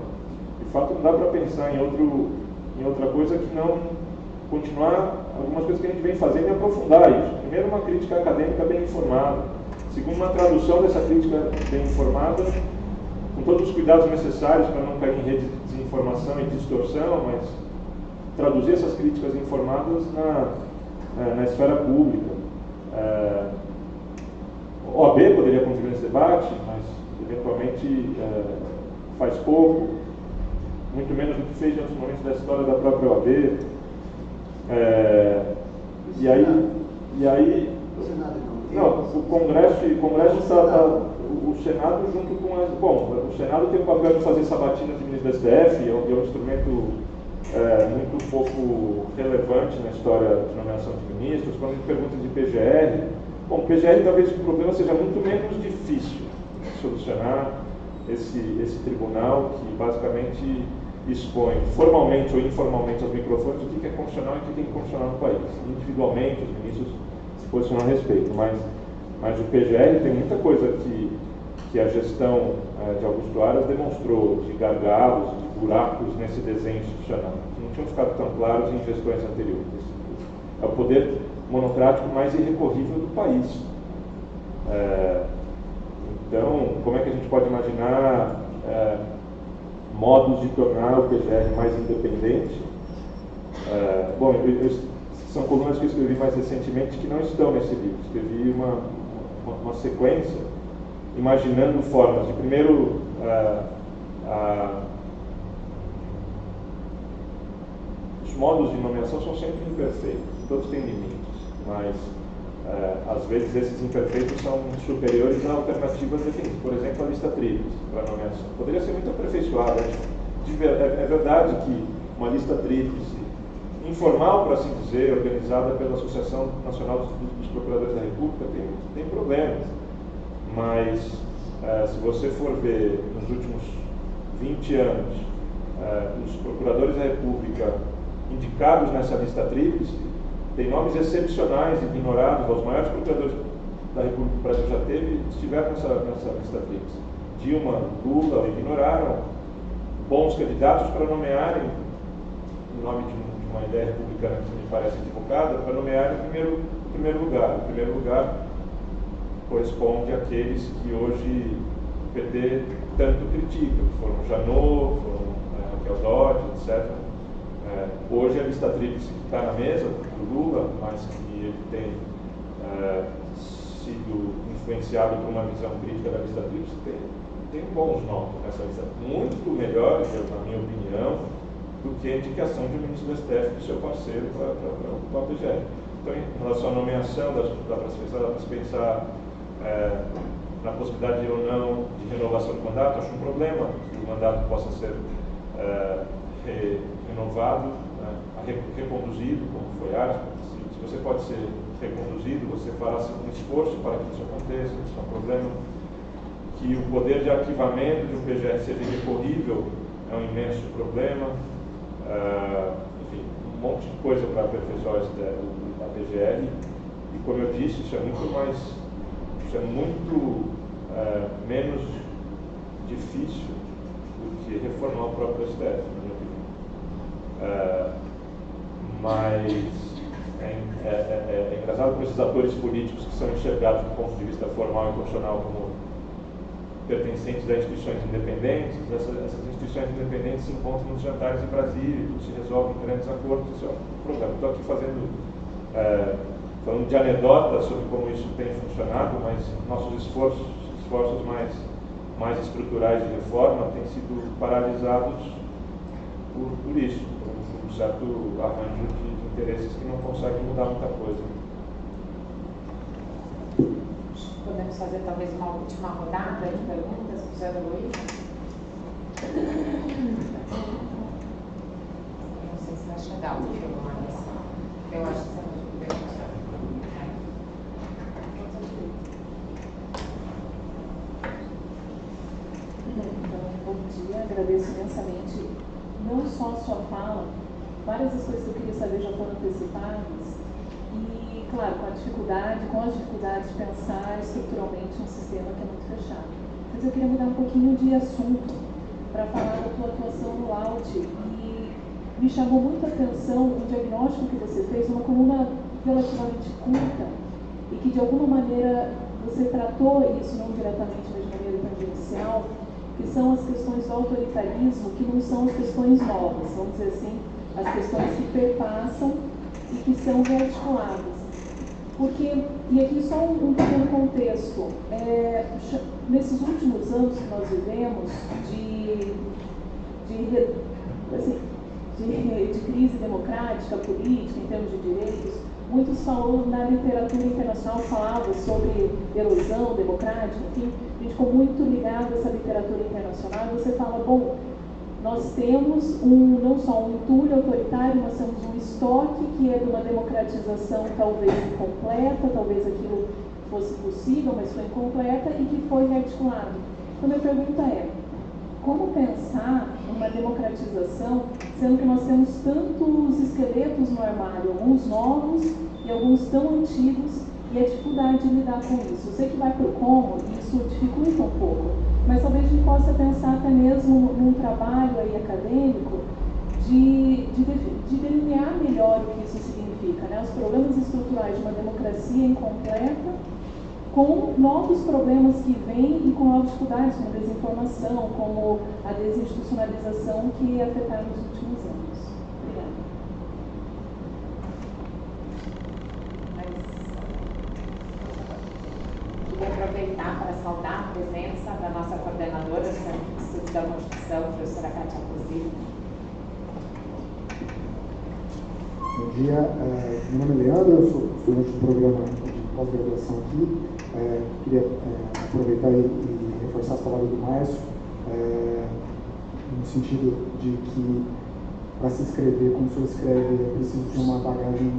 de fato não dá para pensar em outra coisa que não continuar algumas coisas que a gente vem fazendo e aprofundar isso. Primeiro, uma crítica acadêmica bem informada. Segundo, uma tradução dessa crítica bem informada, com todos os cuidados necessários para não cair em rede de desinformação e distorção, mas traduzir essas críticas informadas na esfera pública. O OAB poderia contribuir nesse debate, mas eventualmente faz pouco, muito menos do que fez em outros momentos da história da própria OAB. E aí não, o Congresso está o Senado junto com as... Bom, o Senado tem o papel de fazer sabatinas de ministro do STF, é um instrumento muito pouco relevante na história de nomeação de ministros. Quando a gente pergunta de PGR, bom, PGR talvez o problema seja muito menos difícil de solucionar. Esse tribunal que basicamente expõe formalmente ou informalmente aos microfones o que é constitucional e o que é inconstitucional no país. Individualmente, os ministros se posicionam a respeito, mas o PGR tem muita coisa que a gestão de Augusto Aras demonstrou de gargalos, de buracos nesse desenho institucional, que não tinham ficado tão claros em gestões anteriores. É o poder monocrático mais irrecorrível do país. Então, como é que a gente pode imaginar modos de tornar o PGR mais independente? Bom, são colunas que eu escrevi mais recentemente que não estão nesse livro. Escrevi uma sequência imaginando formas de, primeiro, os modos de nomeação são sempre imperfeitos, todos têm limites, mas às vezes esses imperfeitos são superiores a alternativas definidas. Por exemplo, a lista tríplice para nomeação. Poderia ser muito aperfeiçoada. É verdade que uma lista tríplice, informal, por assim dizer, organizada pela Associação Nacional dos Procuradores da República, tem problemas. Mas, se você for ver nos últimos 20 anos, os procuradores da República indicados nessa lista tríplice, tem nomes excepcionais, ignorados, os maiores procuradores da República que o Brasil já teve, estiveram nessa lista tríplice. Dilma, Lula ignoraram bons candidatos para nomearem, em nome de uma ideia republicana que me parece equivocada, para nomearem em primeiro lugar. O primeiro lugar corresponde àqueles que hoje o PT tanto critica, que foram Janot, foram Raquel Dodge, etc. Hoje a lista tríplice que está na mesa do Lula, mas que ele tem sido influenciado por uma visão crítica da lista tríplice, tem bons nomes nessa lista, muito melhores, na minha opinião, do que a indicação de um ministro do STF do seu parceiro para ocupar o PGR. Então, em relação à nomeação, dá para se pensar na possibilidade ou não de renovação do mandato. Acho um problema que o mandato possa ser renovado, reconduzido, como foi Aras. Se você pode ser reconduzido, você fará um esforço para que isso aconteça. Isso é um problema. Que o poder de arquivamento de um PGR seja irrecorrível é um imenso problema. Enfim, um monte de coisa para aperfeiçoar a PGR. E como eu disse, isso é muito menos difícil do que reformar o próprio STF, na minha opinião. Mas é engraçado com esses atores políticos que são enxergados do ponto de vista formal e constitucional como pertencentes a instituições independentes. Essas instituições independentes se encontram nos jantares em Brasília e tudo se resolve em grandes acordos. Isso é um problema. Estou aqui falando de anedotas sobre como isso tem funcionado, mas nossos esforços mais estruturais de reforma têm sido paralisados por isso, por um certo arranjo de interesses que não conseguem mudar muita coisa. Podemos fazer talvez uma última rodada de perguntas para o José Luiz? Eu não sei se vai chegar o que eu acho que você não vai perguntar. Então, bom dia, agradeço imensamente não só a sua fala, várias das coisas que eu queria saber já foram antecipadas e, claro, com as dificuldades de pensar estruturalmente um sistema que é muito fechado. Mas eu queria mudar um pouquinho de assunto para falar da tua atuação no AUT e me chamou muito a atenção o diagnóstico que você fez numa coluna relativamente curta e que de alguma maneira você tratou isso não diretamente, mas de maneira tangencial, que são as questões do autoritarismo, que não são as questões novas, vamos dizer assim, as questões que perpassam e que são rearticuladas. Porque, e aqui só um pequeno contexto, nesses últimos anos que nós vivemos de crise democrática, política, em termos de direitos, muito se falou na literatura internacional, falava sobre erosão democrática, enfim, a gente ficou muito ligado a essa literatura internacional, e você fala, bom, nós temos não só um entulho autoritário, mas temos um estoque que é de uma democratização talvez incompleta, talvez aquilo fosse possível, mas foi incompleta e que foi rearticulado. Então, minha pergunta é, como pensar numa democratização, sendo que nós temos tantos esqueletos no armário, alguns novos e alguns tão antigos, e a dificuldade de lidar com isso? Eu sei que vai para o como, e isso dificulta um pouco, mas talvez a gente possa pensar até mesmo num trabalho aí acadêmico de delinear melhor o que isso significa, né? Os problemas estruturais de uma democracia incompleta, com novos problemas que vêm e com novas dificuldades, como a desinformação, como a desinstitucionalização que afetaram nos últimos anos. Obrigada. Queria aproveitar para saudar a presença da nossa coordenadora do Centro de Estudos da Constituição, a professora Kátia Cozzi. Bom dia, meu nome é Leandro, eu sou estudante do programa de pós-graduação aqui. Queria aproveitar e reforçar as palavras do Márcio, no sentido de que para se escrever como o senhor escreve é preciso de uma bagagem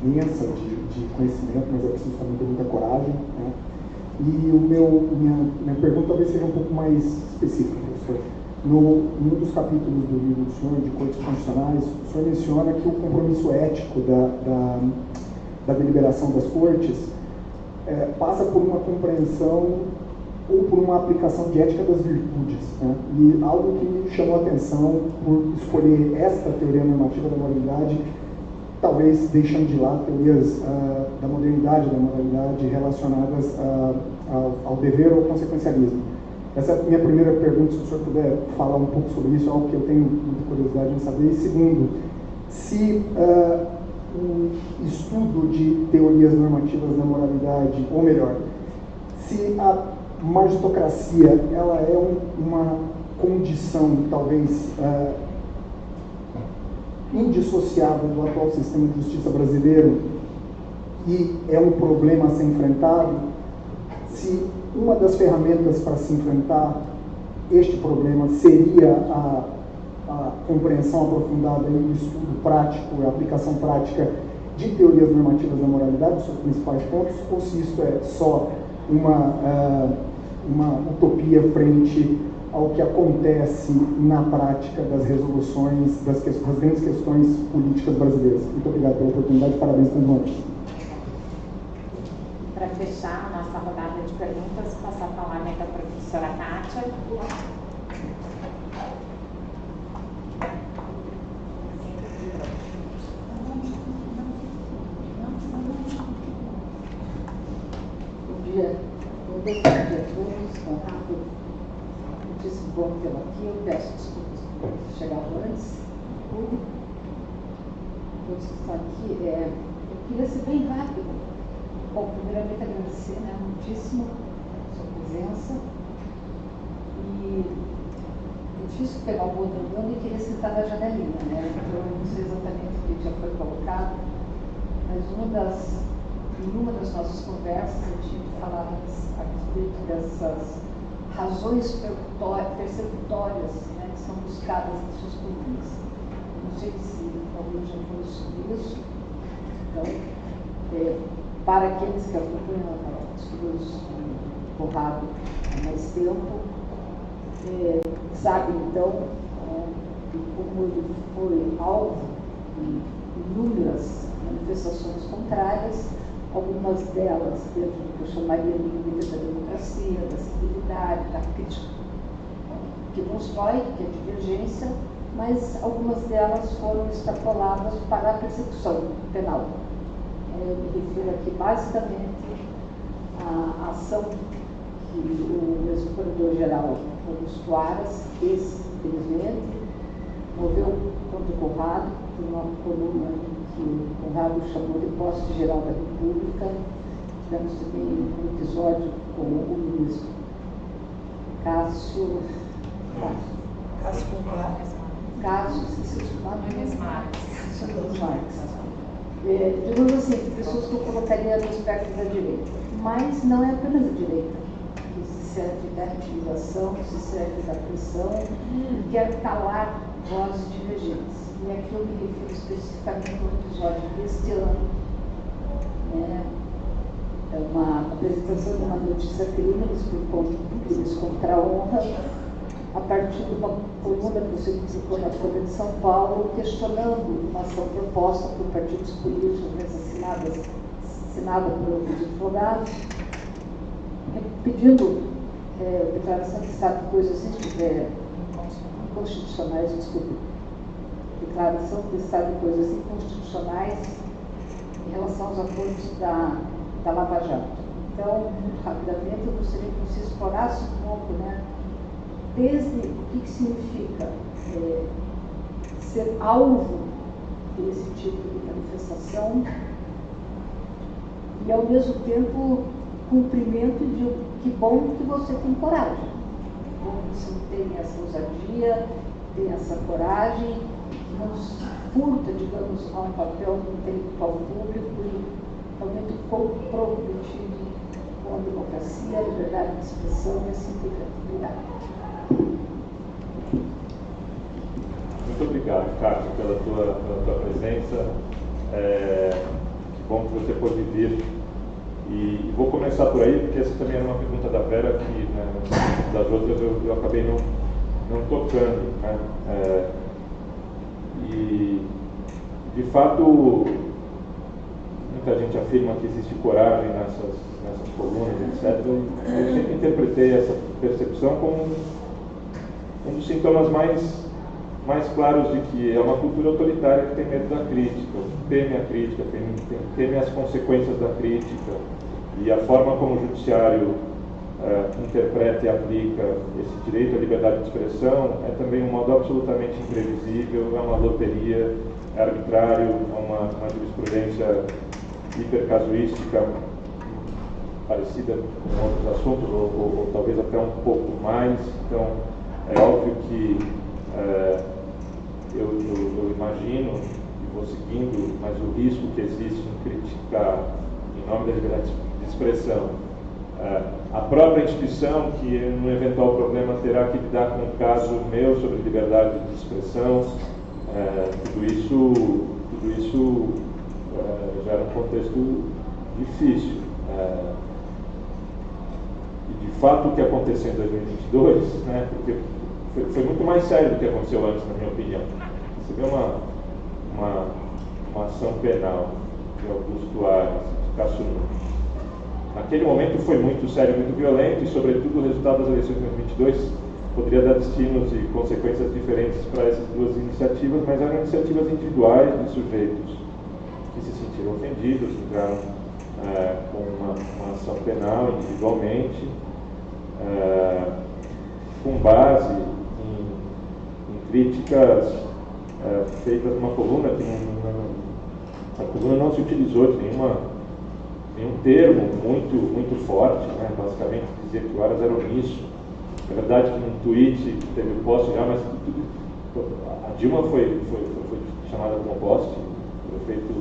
imensa de conhecimento, mas é preciso também ter muita coragem, né? E minha pergunta talvez seja um pouco mais específica, professor. Em um dos capítulos do livro do senhor, de Cortes Constitucionais, o senhor menciona que o compromisso ético da deliberação das cortes passa por uma compreensão ou por uma aplicação de ética das virtudes, né? E algo que me chamou a atenção por escolher esta teoria normativa da moralidade, talvez deixando de lado teorias da modernidade, da moralidade relacionadas ao dever ou ao consequencialismo. Essa é a minha primeira pergunta, se o senhor puder falar um pouco sobre isso, é algo que eu tenho muita curiosidade em saber. E segundo, se um estudo de teorias normativas da moralidade, ou melhor, se a magistocracia ela é uma condição, talvez, indissociável do atual sistema de justiça brasileiro e é um problema a ser enfrentado, se uma das ferramentas para se enfrentar este problema seria a compreensão aprofundada e o estudo prático, a aplicação prática de teorias normativas da moralidade, os seus principais pontos, ou se isso é só uma utopia frente ao que acontece na prática das resoluções das grandes questões políticas brasileiras. Muito obrigado pela oportunidade, parabéns pelo nome. Para fechar a nossa rodada de perguntas, passar a palavra para a professora Kátia. Bom dia a todos, Conrado, muitíssimo bom tê-lo aqui. Eu peço desculpas por chegar antes, tudo. Todos que estão aqui, eu queria ser bem rápido. Bom, primeiramente agradecer, muitíssimo a sua presença. E é difícil pegar o bonde andando e querer sentar na janelinha, né? Então, eu não sei exatamente o que já foi colocado, mas em uma das nossas conversas eu tive falado a respeito dessas razões persecutórias, né, que são buscadas nas suas colunas. Não sei se alguém já falou sobre isso. Então, para aqueles que acompanham os estudos do Conrado há mais tempo, sabem então que como ele foi alvo de inúmeras manifestações contrárias, algumas delas dentro do que eu chamaria de limite da democracia, da civilidade, da crítica, que constrói, que é divergência, mas algumas delas foram extrapoladas para a persecução penal. Eu me refiro aqui basicamente à ação que o ex-procurador-geral Augusto Aras, infelizmente, moveu contra o Conrado, por uma coluna que o Conrado chamou de Posse Geral da República. Tivemos também um episódio com o ministro Cássio, esqueci o nome, Nunes Marques. digamos assim, pessoas que eu colocaria no espectro da direita. Mas não é apenas a direita que se serve da ativização, que se serve da pressão, e quer calar vozes divergentes. E aqui eu me refiro especificamente ao episódio deste ano. É uma apresentação de uma notícia crimes por conta de crimes contra a honra, a partir de uma coluna que você publicou na Folha de São Paulo, questionando uma ação proposta por partidos políticos, assinada por alguns advogados, pedindo declaração de estado de coisas inconstitucionais, declaração de estado de coisas inconstitucionais em relação aos acordos da Lava Jato. Então, muito rapidamente, eu gostaria que você explorasse um pouco, desde o que significa ser alvo desse tipo de manifestação e, ao mesmo tempo, cumprimento de que bom que você tem coragem, que bom que você tem essa ousadia, tem essa coragem, que não se furta, digamos, a um papel do intelectual público e realmente comprometido com a democracia, a liberdade de expressão e assim por diante. Obrigada. Muito obrigado, Cátia, pela tua presença. Que bom que você pôde vir. E vou começar por aí, porque essa também era uma pergunta da Vera, que das outras eu acabei não tocando. E, de fato, muita gente afirma que existe coragem nessas colunas, etc. Eu sempre interpretei essa percepção como um dos sintomas mais claros de que é uma cultura autoritária que tem medo da crítica, teme a crítica, teme as consequências da crítica, e a forma como o judiciário interpreta e aplica esse direito à liberdade de expressão é também um modo absolutamente imprevisível, é uma loteria, é arbitrário, é uma jurisprudência hipercasuística, parecida com outros assuntos, ou talvez até um pouco mais. Então, é óbvio que eu imagino, e vou seguindo, mas o risco que existe em criticar, em nome da liberdade de expressão, a própria instituição, que no eventual problema terá que lidar com um caso meu sobre liberdade de expressão, tudo isso gera um contexto difícil. E de fato o que aconteceu em 2022, porque foi muito mais sério do que aconteceu antes, na minha opinião. Você vê uma ação penal de Augusto Aras, de Cássio Nunes. Naquele momento foi muito sério, muito violento, e sobretudo o resultado das eleições de 2022 poderia dar destinos e consequências diferentes para essas duas iniciativas, mas eram iniciativas individuais de sujeitos que se sentiram ofendidos, entraram com uma ação penal individualmente, com base em críticas feitas numa coluna que a coluna não se utilizou de nenhum termo muito forte, basicamente dizia que o Aras era omisso. É verdade que num tweet teve o post já, mas a Dilma foi chamada como post, o prefeito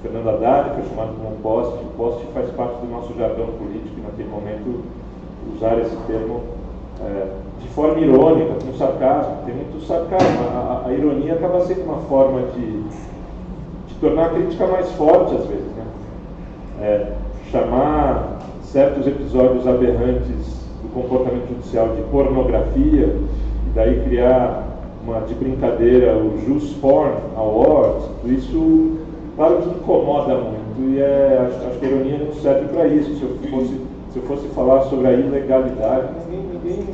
Fernando Haddad foi chamado como post. O post faz parte do nosso jargão político, e naquele momento usar esse termo de forma irônica, com sarcasmo, tem muito sarcasmo. A ironia acaba sendo uma forma de tornar a crítica mais forte às vezes, chamar certos episódios aberrantes do comportamento judicial de pornografia, e daí criar de brincadeira o Just Porn Award. Isso, claro que incomoda muito, e acho que a ironia não serve para isso. Se eu fosse falar sobre a ilegalidade, ninguém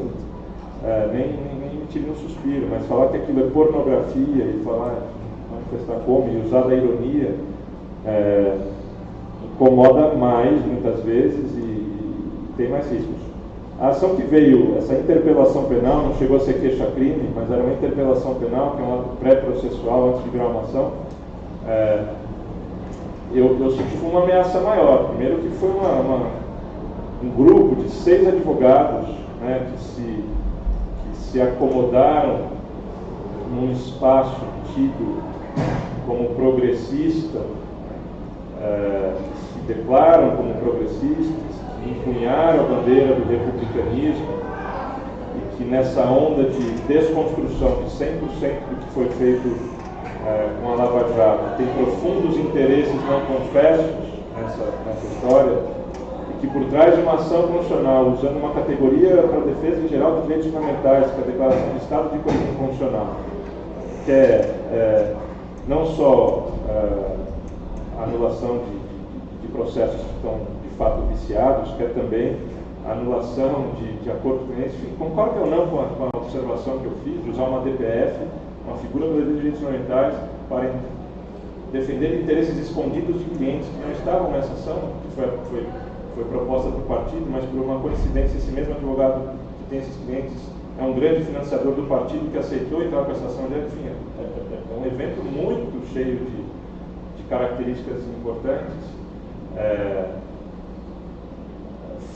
me tira um suspiro, mas falar que aquilo é pornografia e manifestar como e usar da ironia incomoda mais, muitas vezes, e tem mais riscos. A ação que veio, essa interpelação penal, não chegou a ser queixa-crime, mas era uma interpelação penal, que é um ato pré-processual antes de virar uma ação. Eu senti uma ameaça maior. Primeiro que foi um grupo de 6 advogados, que se acomodaram num espaço tido como progressista se declaram como progressistas, que empunharam a bandeira do republicanismo e que nessa onda de desconstrução de 100% do que foi feito com a Lava Jato tem profundos interesses não confessos nessa história, e que por trás de uma ação constitucional, usando uma categoria para a defesa em geral de direitos fundamentais, que é a Declaração de Estado de Coerção Constitucional, que é não só a anulação de processos que estão de fato viciados, que é também a anulação de acordo com eles. Concordo ou não com a observação que eu fiz, de usar uma DPF, uma figura do de direitos fundamentais, para defender interesses escondidos de clientes que não estavam nessa ação, que foi proposta do partido, mas por uma coincidência, esse mesmo advogado que tem esses clientes é um grande financiador do partido que aceitou e estava com essa ação dele. Enfim, é um evento muito cheio de características importantes.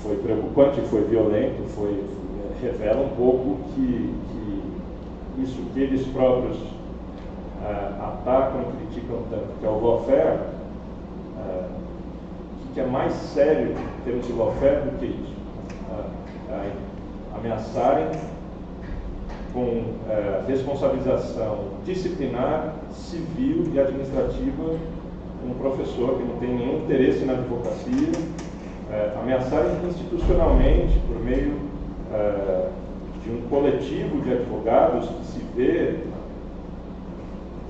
Foi preocupante, foi violento, revela um pouco que isso que eles próprios atacam e criticam tanto, que é o lawfare, que é mais sério em termos de lawfare do que isso. Ameaçarem com responsabilização disciplinar, civil e administrativa um professor que não tem nenhum interesse na advocacia, ameaçarem institucionalmente por meio de um coletivo de advogados que se vê.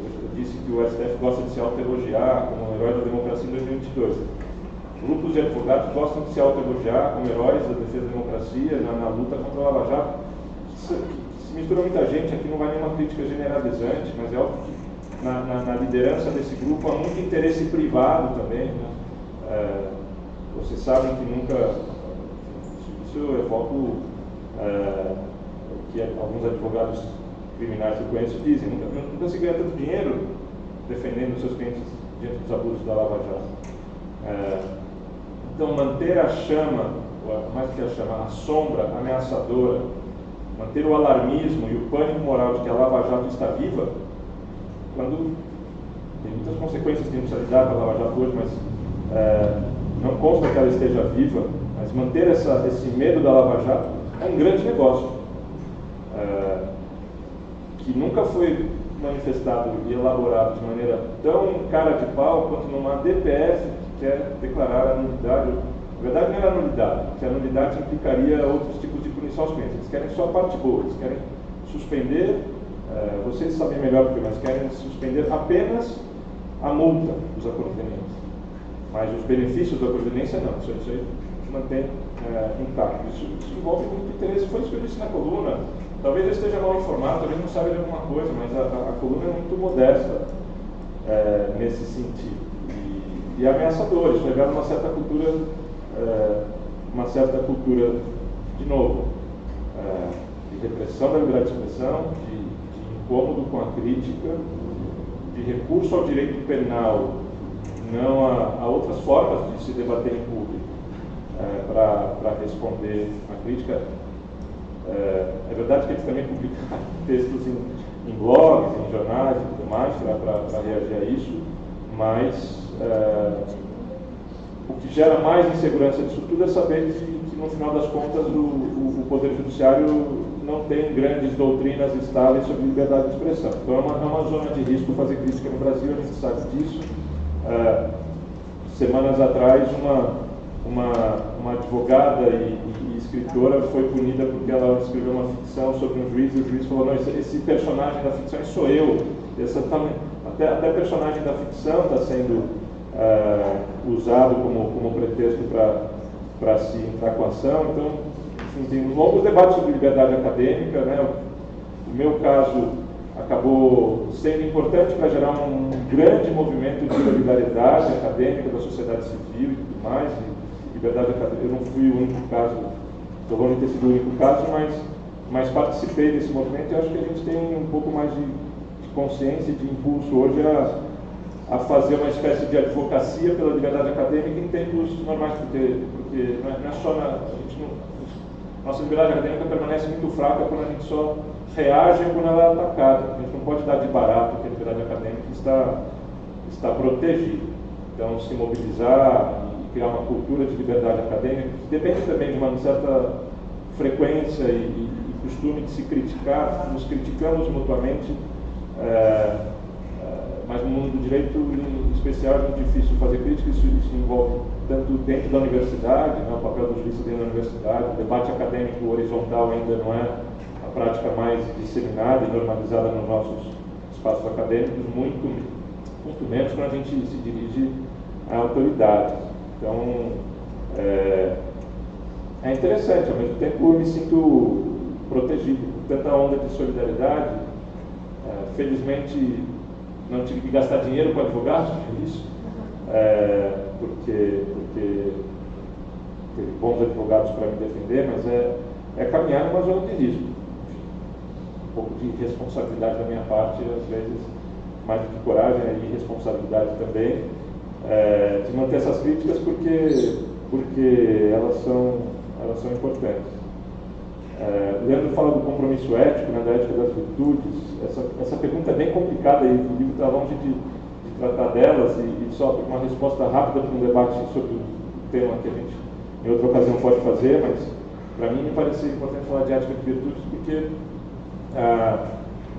Eu disse que o STF gosta de se autoelogiar como herói da democracia em 2022. Grupos de advogados gostam de se autoelogiar como heróis da defesa da democracia na luta contra a Lava Jato. Se mistura muita gente, aqui não vai nenhuma crítica generalizante, mas é óbvio que na liderança desse grupo há muito interesse privado também, né? Vocês sabem que nunca, isso eu evoco que alguns advogados criminais que eu conheço dizem, nunca se ganha tanto dinheiro defendendo os seus clientes diante dos abusos da Lava Jato. Então, manter a chama, mais do que a chama, a sombra ameaçadora, manter o alarmismo e o pânico moral de que a Lava Jato está viva, quando tem muitas consequências que a gente precisa lidar com a Lava Jato hoje, mas não consta que ela esteja viva, mas manter esse medo da Lava Jato é um grande negócio, que nunca foi manifestado e elaborado de maneira tão cara de pau quanto numa DPF que quer declarar a nulidade. Na verdade, não era nulidade, porque a nulidade implicaria outros tipos de punição aos clientes. Eles querem só a parte boa, eles querem suspender, vocês sabem melhor do que eu, mas querem suspender apenas a multa dos acordo-venientes. Mas os benefícios da acordo-veniência não, isso aí mantém intacto. Isso envolve muito interesse, foi isso que eu disse na coluna. Talvez eu esteja mal informado, talvez não saiba de alguma coisa, mas a coluna é muito modesta nesse sentido. E ameaçador, isso revela uma certa cultura, de novo, de repressão da liberdade de expressão, de incômodo com a crítica, de recurso ao direito penal, não a outras formas de se debater em público para responder à crítica. É verdade que eles também publicaram textos em blogs, em jornais e tudo mais para reagir a isso, mas o que gera mais insegurança disso tudo é saber que no final das contas o Poder Judiciário não tem grandes doutrinas estáveis sobre liberdade de expressão. Então é uma zona de risco fazer crítica no Brasil, a gente sabe disso. Semanas atrás, uma advogada e escritora foi punida porque ela escreveu uma ficção sobre um juiz, e o juiz falou, não, esse personagem da ficção sou eu. Até personagem da ficção está sendo usado como pretexto para se entrar com a ação. Então, enfim, tem longos debates sobre liberdade acadêmica, né? O meu caso acabou sendo importante para gerar um grande movimento de solidariedade acadêmica da sociedade civil e tudo mais. E liberdade acadêmica, eu não fui o único caso, estou bom ter sido o único caso, mas participei desse movimento e acho que a gente tem um pouco mais de consciência e de impulso hoje a fazer uma espécie de advocacia pela liberdade acadêmica em tempos normais, porque não é só nossa liberdade acadêmica permanece muito fraca quando a gente só reage quando ela é atacada. A gente não pode dar de barato que a liberdade acadêmica está protegida. Então, se mobilizar e criar uma cultura de liberdade acadêmica, que depende também de uma certa frequência e costume de se criticar, nos criticamos mutuamente, mas no mundo do direito, em especial, é muito difícil fazer crítica. Isso envolve tanto dentro da universidade, né, o papel do jurista dentro da universidade, o debate acadêmico horizontal ainda não é a prática mais disseminada e normalizada nos nossos espaços acadêmicos, muito menos quando a gente se dirige a autoridades. Então, é interessante, ao mesmo tempo eu me sinto protegido por tanta onda de solidariedade. Felizmente, não tive que gastar dinheiro com advogados por isso, porque teve bons advogados para me defender, mas é caminhar numa zona de risco. Um pouco de responsabilidade da minha parte, às vezes, mais do que coragem, e responsabilidade também, de manter essas críticas, porque elas são importantes. Leandro fala do compromisso ético, né, da ética das virtudes. Essa pergunta é bem complicada e o livro está longe de tratar delas, e só uma resposta rápida para um debate sobre o tema que a gente em outra ocasião pode fazer, mas para mim me parecia importante falar de ética de virtudes porque a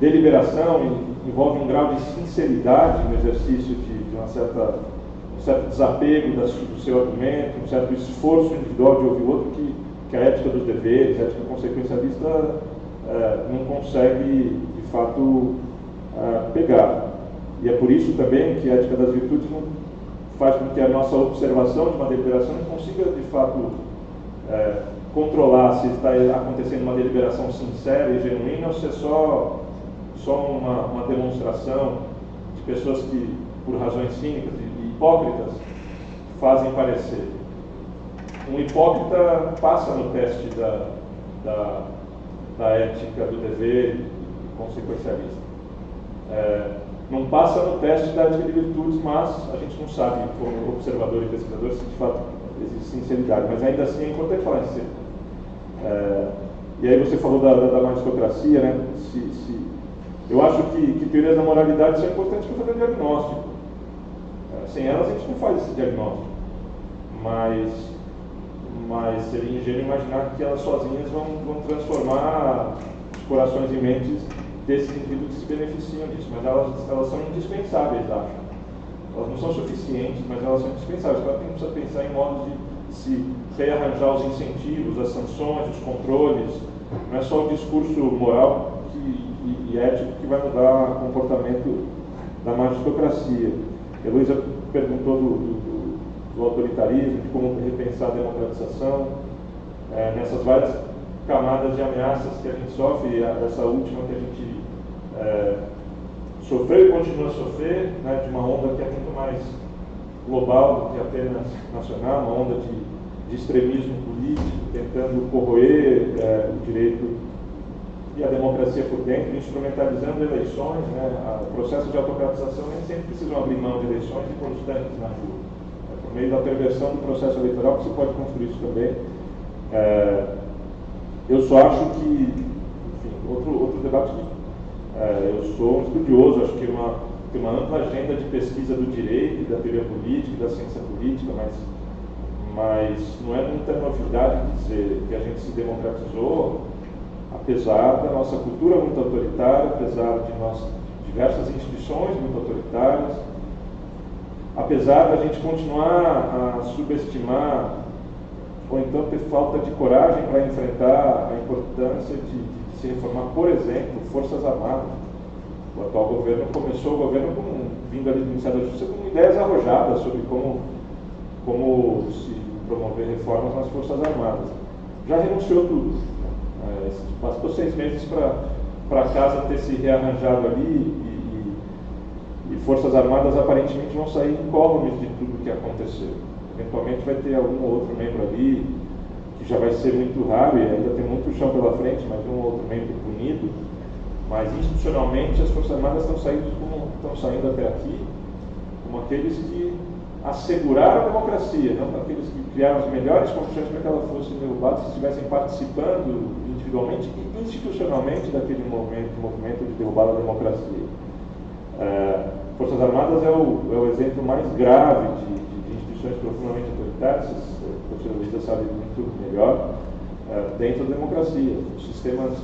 deliberação envolve um grau de sinceridade no exercício de um certo desapego do seu argumento, um certo esforço individual de ouvir o outro que a ética dos deveres, a ética consequencialista não consegue, de fato, pegar. E é por isso também que a ética das virtudes não faz com que a nossa observação de uma deliberação não consiga, de fato, controlar se está acontecendo uma deliberação sincera e genuína ou se é só uma demonstração de pessoas que, por razões cínicas e hipócritas, fazem parecer. Um hipócrita passa no teste da ética do dever consequencialista. Não passa no teste da ética de virtudes, mas a gente não sabe, como observador e pesquisador, se de fato existe sinceridade. Mas ainda assim é importante falar em sinceridade. E aí você falou da magistocracia, né? Eu acho que teorias da moralidade são importantes para fazer diagnóstico. Sem elas a gente não faz esse diagnóstico. Mas seria ingênuo imaginar que elas sozinhas vão transformar os corações e mentes desses indivíduos que se beneficiam disso. Mas elas são indispensáveis, acho. Elas não são suficientes, mas elas são indispensáveis. Claro que a gente precisa pensar em modos de se rearranjar os incentivos, as sanções, os controles. Não é só o discurso moral e ético que vai mudar o comportamento da magistocracia. Heloísa perguntou do autoritarismo, de como repensar a democratização, nessas várias camadas de ameaças que a gente sofre, essa última que a gente sofreu e continua a sofrer, né, de uma onda que é muito mais global do que apenas nacional, uma onda de extremismo político, tentando corroer o direito e a democracia por dentro, instrumentalizando eleições, né, o processo de autocratização nem sempre precisam abrir mão de eleições e pôr os tanques na rua. Por meio da perversão do processo eleitoral que se pode construir isso também. Eu só acho que, enfim, outro debate que eu sou um estudioso, acho que tem uma ampla agenda de pesquisa do direito, da teoria política, da ciência política, mas não é muita novidade dizer que a gente se democratizou, apesar da nossa cultura muito autoritária, apesar de nossas diversas instituições muito autoritárias, apesar da gente continuar a subestimar ou então ter falta de coragem para enfrentar a importância de se reformar, por exemplo, Forças Armadas. O atual governo começou o governo vindo ali do Ministério da Justiça com ideias arrojadas sobre como se promover reformas nas Forças Armadas. Já renunciou tudo. Bastou 6 meses para a casa ter se rearranjado ali e Forças Armadas aparentemente vão sair incólumes de tudo que aconteceu. Eventualmente vai ter algum outro membro ali, que já vai ser muito raro e ainda tem muito chão pela frente, mas um outro membro punido. Mas institucionalmente as Forças Armadas estão saindo até aqui como aqueles que asseguraram a democracia, não aqueles que criaram as melhores condições para que ela fosse derrubada, se estivessem participando individualmente e institucionalmente daquele movimento de derrubada da democracia. Forças Armadas é o exemplo mais grave de instituições profundamente autoritárias, o professor Luiz sabe muito melhor, dentro da democracia. Os sistemas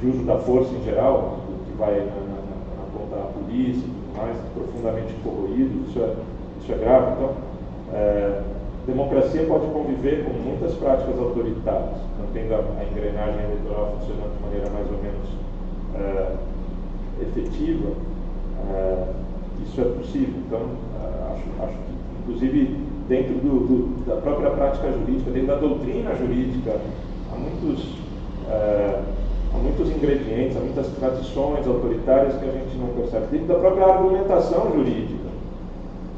de uso da força em geral, que vai na conta da polícia e tudo mais, profundamente corroído, isso é grave. Então, democracia pode conviver com muitas práticas autoritárias, mantendo a engrenagem eleitoral funcionando de maneira mais ou menos efetiva. Isso é possível. Então, acho que, inclusive, dentro da própria prática jurídica, dentro da doutrina jurídica, há muitos ingredientes, há muitas tradições autoritárias que a gente não percebe. Dentro da própria argumentação jurídica,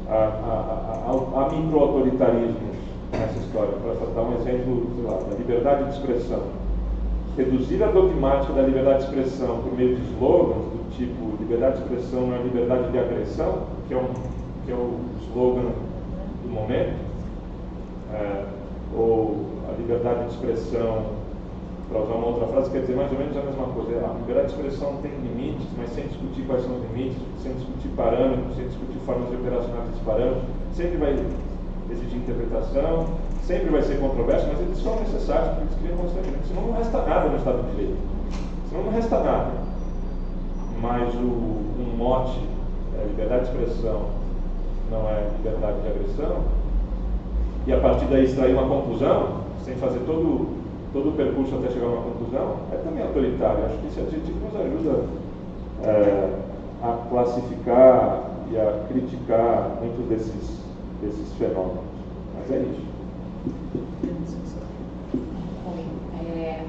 há micro-autoritarismos nessa história. Para dar um exemplo, sei lá, da liberdade de expressão. Reduzir a dogmática da liberdade de expressão por meio de slogans do tipo liberdade de expressão não é liberdade de agressão, que é o slogan do momento, ou a liberdade de expressão, para usar uma outra frase, quer dizer mais ou menos a mesma coisa. A liberdade de expressão tem limites, mas sem discutir quais são os limites, sem discutir parâmetros, sem discutir formas de operacionar esses parâmetros, sempre vai exigir interpretação, sempre vai ser controverso, mas eles são necessários porque eles criam constantemente. Senão não resta nada no Estado de Direito. Senão não resta nada. Mas um mote, liberdade de expressão não é liberdade de agressão, e a partir daí extrair uma conclusão, sem fazer todo o percurso até chegar a uma conclusão, é também autoritário. Acho que esse adjetivo nos ajuda a classificar e a criticar muitos desses fenômenos. Mas é isso.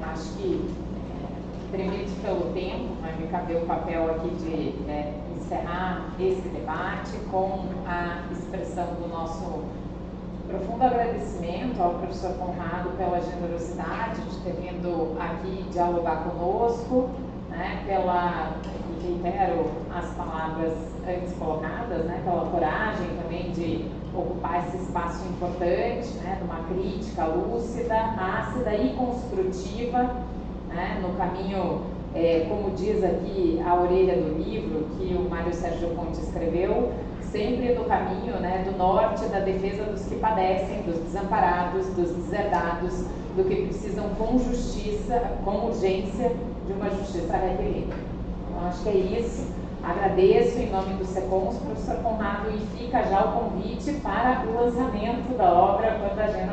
Acho que, tremidos pelo tempo, vai me caber o papel aqui de encerrar esse debate com a expressão do nosso profundo agradecimento ao professor Conrado pela generosidade de ter vindo aqui dialogar conosco, reitero as palavras antes colocadas, pela coragem também de ocupar esse espaço importante, de uma crítica lúcida, ácida e construtiva, no caminho, como diz aqui a orelha do livro que o Mário Sérgio Conte escreveu, sempre no caminho do norte da defesa dos que padecem, dos desamparados, dos deserdados, do que precisam com justiça, com urgência, de uma justiça requerida. Então, acho que é isso. Agradeço em nome do SECONS, professor Conrado, e fica já o convite para o lançamento da obra quando a agenda